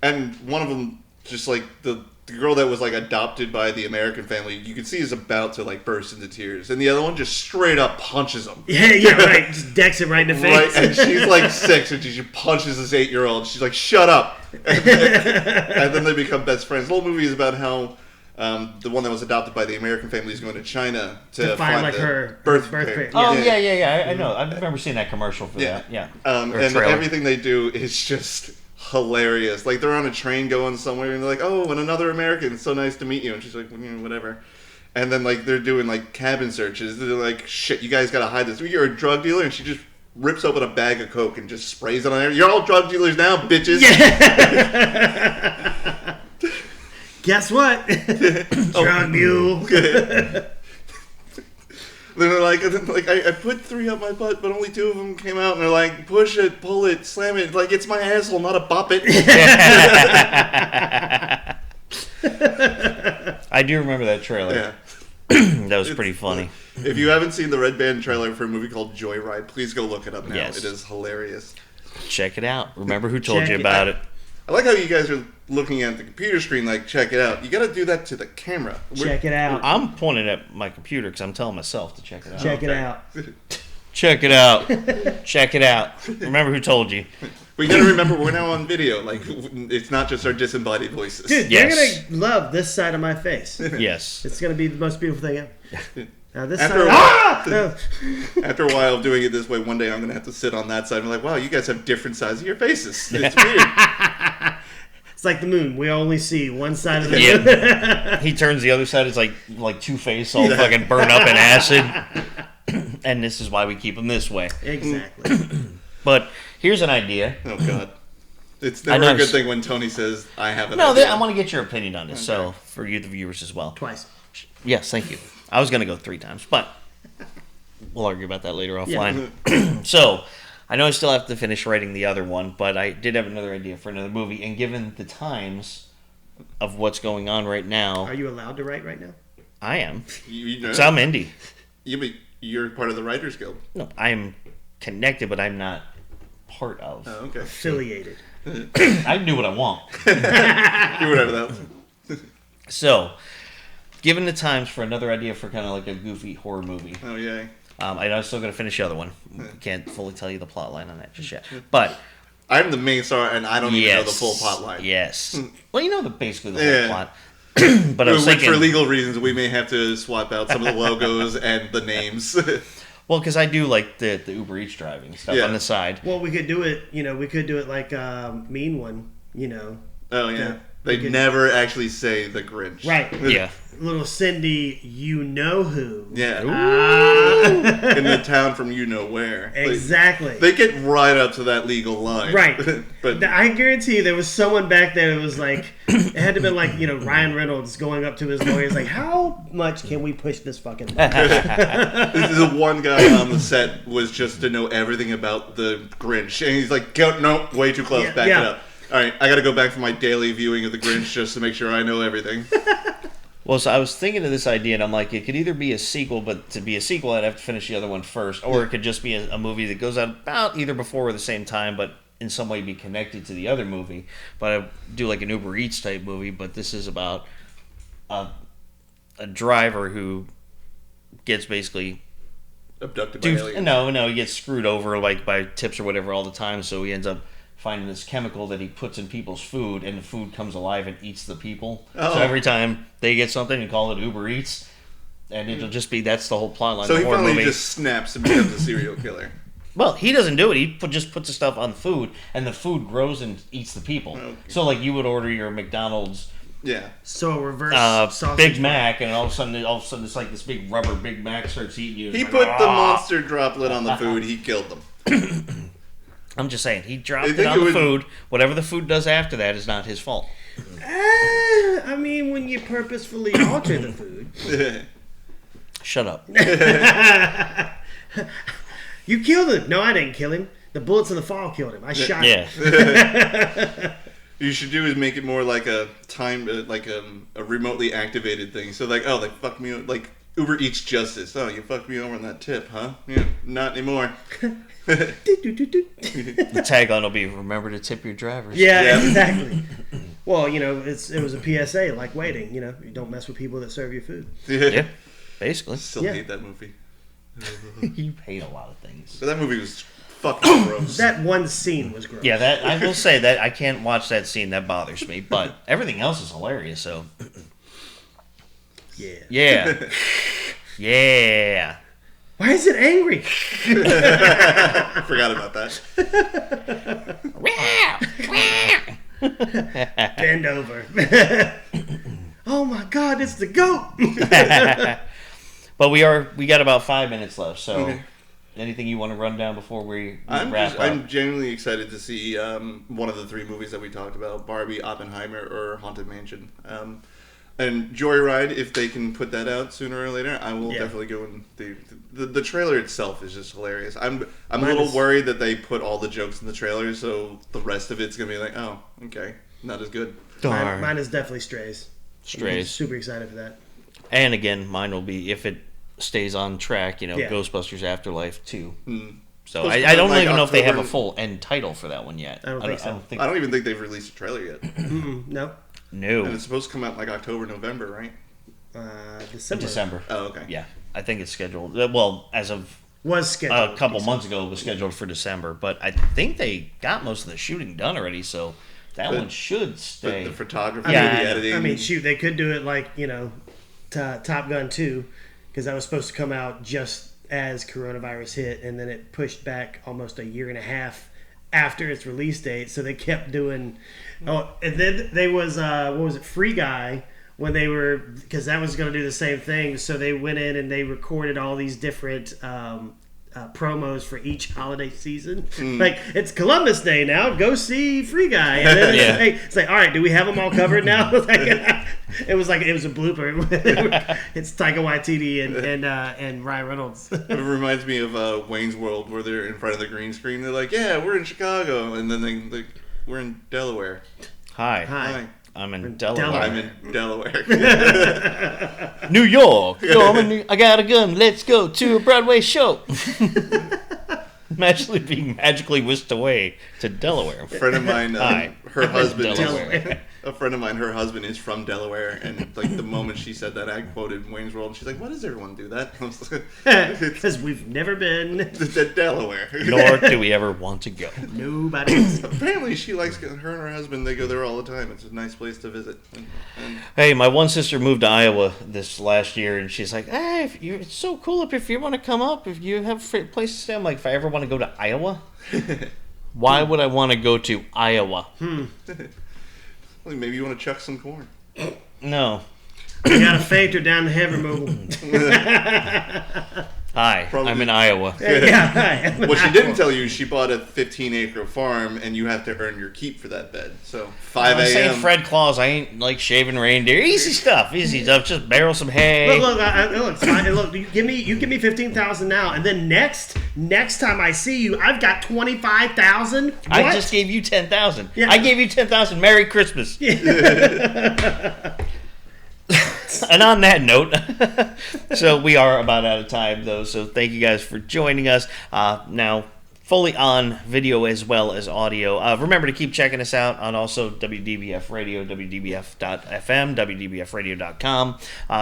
and one of them just like the girl that was like adopted by the American family, you can see is about to like burst into tears, and the other one just straight up punches him. Yeah, right. Just decks him right in the Right, face. and she's like 6, and she just punches this 8-year-old. She's like, "Shut up!" And then they become best friends. The whole movie is about how the one that was adopted by the American family is going to China to find like the her birth parent. parent. Oh yeah. I know. I remember seeing that commercial for that. Yeah. And Or a trailer. everything they do is just hilarious. Like they're on a train going somewhere, and they're like, "Oh, and another American. It's so nice to meet you." And she's like, "Whatever." And then like they're doing like cabin searches. They're like, "Shit, you guys gotta hide this. You're a drug dealer," and she just rips open a bag of coke and just sprays it on there. "You're all drug dealers now, bitches." Guess what? Drug mule. Then they're like, I put 3 up my butt, but only 2 of them came out. And they're like, "Push it, pull it, slam it. Like, it's my asshole, not a bop it." I do remember that trailer. Yeah. That was pretty funny. If you haven't seen the Red Band trailer for a movie called Joyride, please go look it up now. Yes. It is hilarious. Check it out. Remember who told Check you it about out. it. I like how you guys are looking at the computer screen like, "Check it out." You got to do that to the camera. Check it out. I'm pointing at my computer because I'm telling myself to check it out. Check it out. Check it out. Check it out. Remember who told you. We got to remember we're now on video. Like, it's not just our disembodied voices. Dude, Yes. you're going to love this side of my face. Yes. It's going to be the most beautiful thing ever. Now this After side... a Ah! while, No. after a while of doing it this way, one day I'm going to have to sit on that side and be like, "Wow, you guys have different sides of your faces. It's weird." It's like the moon. We only see one side of the moon. Yeah. He turns the other side. It's like Two-Face, all fucking burned up in acid. And this is why we keep him this way. Exactly. But here's an idea. Oh, God. It's I never know a good it's- thing when Tony says, "I have an No, idea." I want to get your opinion on this. So for you, the viewers, as well. Twice. Yes, thank you. I was going to go 3 times, but we'll argue about that later offline. So, I know I still have to finish writing the other one, but I did have another idea for another movie. And given the times of what's going on right now, Are you allowed to write right now? I am. You know, So I'm indie. you're part of the Writers Guild. No, I'm connected, but I'm not part of. Oh, okay. Affiliated. I can do what I want. Do whatever that was. So, given the times for another idea for kind of like a goofy horror movie, Oh, yay. I know I'm still going to finish the other one. Can't fully tell you the plot line on that just yet. But I'm the main star, and I don't even know the full plot line. Yes. Well, you know basically the Yeah. whole plot. But I was Which, thinking, for legal reasons, we may have to swap out some of the logos and the names. well, because I do like the Uber Eats driving stuff Yeah. on the side. Well, we could do it, we could do it like Mean One, Oh, yeah. Yeah. They We could- never actually say the Grinch. Right. Yeah. Little Cindy, you know who. Yeah. Ah. In the town from you know where. Like, Exactly. they get right up to that legal line. Right. But I guarantee you there was someone back there that was like, it had to have been like, Ryan Reynolds going up to his lawyers like, how much can we push this fucking thing? this is the one guy on the set was just to know everything about the Grinch. And he's like, no, way too close. Yeah, Back yeah. it up. All right, I got to go back for my daily viewing of the Grinch just to make sure I know everything. Well, so I was thinking of this idea, and I'm like, it could either be a sequel, but to be a sequel, I'd have to finish the other one first, or it could just be a movie that goes out about either before or the same time, but in some way be connected to the other movie. But I do like an Uber Eats type movie, but this is about a driver who gets basically Abducted by aliens. no, he gets screwed over like by tips or whatever all the time, so he ends up finding this chemical that he puts in people's food, and the food comes alive and eats the people. Oh. So every time they get something, you call it Uber Eats, and it'll just be that's the whole plot line. So of he the horror finally movie. just snaps and becomes a serial killer. Well, he doesn't do it. He just puts the stuff on the food, and the food grows and eats the people. Okay. So like you would order your McDonald's Yeah. So a reverse sausage Big Mac, and all of a sudden it's like this big rubber Big Mac starts eating you. He It's put like, the "Ah." monster droplet on the food. He killed them. I'm just saying, he dropped I it think on it the would- food. Whatever the food does after that is not his fault. I mean, when you purposefully alter the food. Shut up. You killed him. No, I didn't kill him. The bullets in the fall killed him. I shot him. Yeah. You should do is make it more like a time, like a remotely activated thing. So like, oh, they fucked me, like Uber Eats Justice. Oh, you fucked me over on that tip, huh? Yeah, not anymore. The tagline will be, remember to tip your drivers. Yeah, exactly. Well, it was a PSA, like waiting. You don't mess with people that serve you food. Yeah, basically. Still hate that movie. You hate a lot of things. But that movie was fucking gross. That one scene was gross. Yeah, that I will say that I can't watch that scene. That bothers me. But everything else is hilarious. So Yeah. yeah, yeah. Why is it angry? Forgot about that. Bend over. Oh my God, it's the goat. But we got about 5 minutes left. So anything you want to run down before we wrap up? I'm genuinely excited to see one of the 3 movies that we talked about: Barbie, Oppenheimer, or Haunted Mansion. And Joyride, if they can put that out sooner or later, I will definitely go. And the trailer itself is just hilarious. I'm a little worried that they put all the jokes in the trailer, so the rest of it's gonna be like, oh, okay, not as good. Darn. Mine is definitely Strays. I'm super excited for that. And again, mine will be, if it stays on track, Ghostbusters Afterlife 2. So I don't even know if they have a full end title for that one yet. I don't think so. I don't even think they've released a trailer yet. No. No. And it's supposed to come out like October, November, right? December. Oh, okay. Yeah, I think it's scheduled. Well, as of was scheduled a couple months ago, it was scheduled for December. But I think they got most of the shooting done already, so that one should stay. The photography, Yeah, the editing. I mean, shoot, they could do it like Top Gun 2, because that was supposed to come out just as coronavirus hit, and then it pushed back almost a year and a half after its release date. So they kept doing. Oh, and then they was what was it, Free Guy, when they were, because that was going to do the same thing. So they went in and they recorded all these different promos for each holiday season. Like, it's Columbus Day now, go see Free Guy. And then it's like, all right, do we have them all covered now? It was a blooper. It's Taika Waititi and Ryan Reynolds. It reminds me of Wayne's World, where they're in front of the green screen. They're like, yeah, we're in Chicago, and then we're in Delaware. Hi. I'm in Delaware. I'm in Delaware. New York. Yo, I got a gun. Let's go to a Broadway show. Magically being whisked away to Delaware. A friend of mine, her husband, Delaware. a friend of mine, her husband is from Delaware, and like the moment she said that, I quoted Wayne's World. And she's like, "Why does everyone do that?" I was like, Because we've never been to Delaware. Nor do we ever want to go. Nobody. Apparently, she likes her and her husband. They go there all the time. It's a nice place to visit. And Hey, my one sister moved to Iowa this last year, and she's like, "Hey, it's so cool up if you want to come up. If you have a place to stay." I'm like, if I ever want to go to Iowa, why would I want to go to Iowa? well, maybe you want to chuck some corn. No. I got a fainter down the head removal. Hi, Probably. I'm in Iowa. Yeah. What she didn't tell you, she bought a 15-acre farm, and you have to earn your keep for that bed. So 5 This ain't a.m. Fred Claus. I ain't like shaving reindeer. Easy stuff. Just barrel some hay. Look, it's fine. Look, you give me $15,000 now, and then next time I see you, I've got $25,000. I just gave you 10,000. Yeah. I gave you 10,000. Merry Christmas. And on that note, so we are about out of time, though. So thank you guys for joining us. Now, fully on video as well as audio. Remember to keep checking us out on also WDBF Radio, WDBF.FM, WDBFradio.com.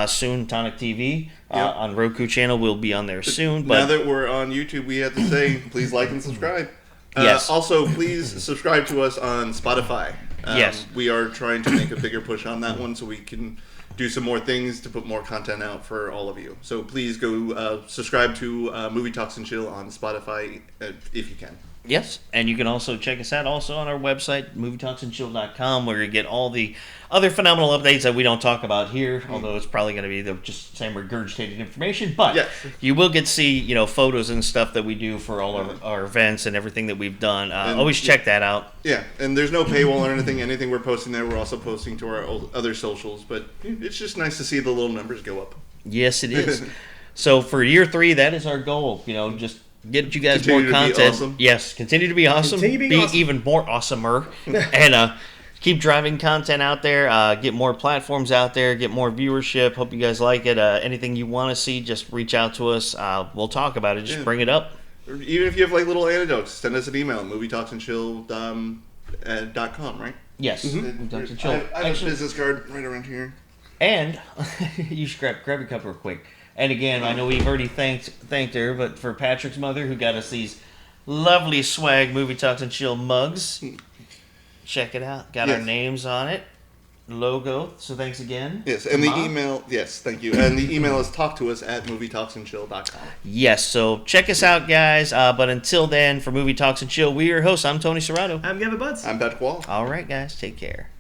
Soon, Tonic TV on Roku channel. We'll be on there soon. But now that we're on YouTube, we have to say, please like and subscribe. Yes. Also, please subscribe to us on Spotify. Yes. We are trying to make a bigger push on that one so we can do some more things to put more content out for all of you. So please go subscribe to Movie Talks and Chill on Spotify if you can. Yes, and you can also check us out also on our website, movietalksandchill.com, where you get all the other phenomenal updates that we don't talk about here, although it's probably going to be the just same regurgitated information. But Yes. you will get to see, photos and stuff that we do for all our events and everything that we've done. Always check that out. Yeah, and there's no paywall or anything. Anything we're posting there, we're also posting to our other socials. But it's just nice to see the little numbers go up. Yes, it is. So for year 3, that is our goal. Just get you guys Continue more to be content. awesome. Yes, continue to be awesome. Continue being be awesome. even more awesomer. And keep driving content out there, get more platforms out there, get more viewership. Hope you guys like it. Anything you want to see, just reach out to us. We'll talk about it. Just bring it up. Or even if you have like little anecdotes, send us an email at movietalksandchill.com, right? Yes. Mm-hmm. Talks and Chill. I have a business card right around here. And you should grab your cup real quick. And again, I know we've already thanked her, but for Patrick's mother who got us these lovely swag Movie Talks and Chill mugs, check it out. Got our names on it, logo. So thanks again. Yes, and the email. Yes, thank you. And the email is talktous@movietalksandchill.com. Yes, so check us out, guys. But until then, for Movie Talks and Chill, we're your hosts. I'm Tony Serrato. I'm Gavin Butts. I'm Patrick Wall. All right, guys, take care.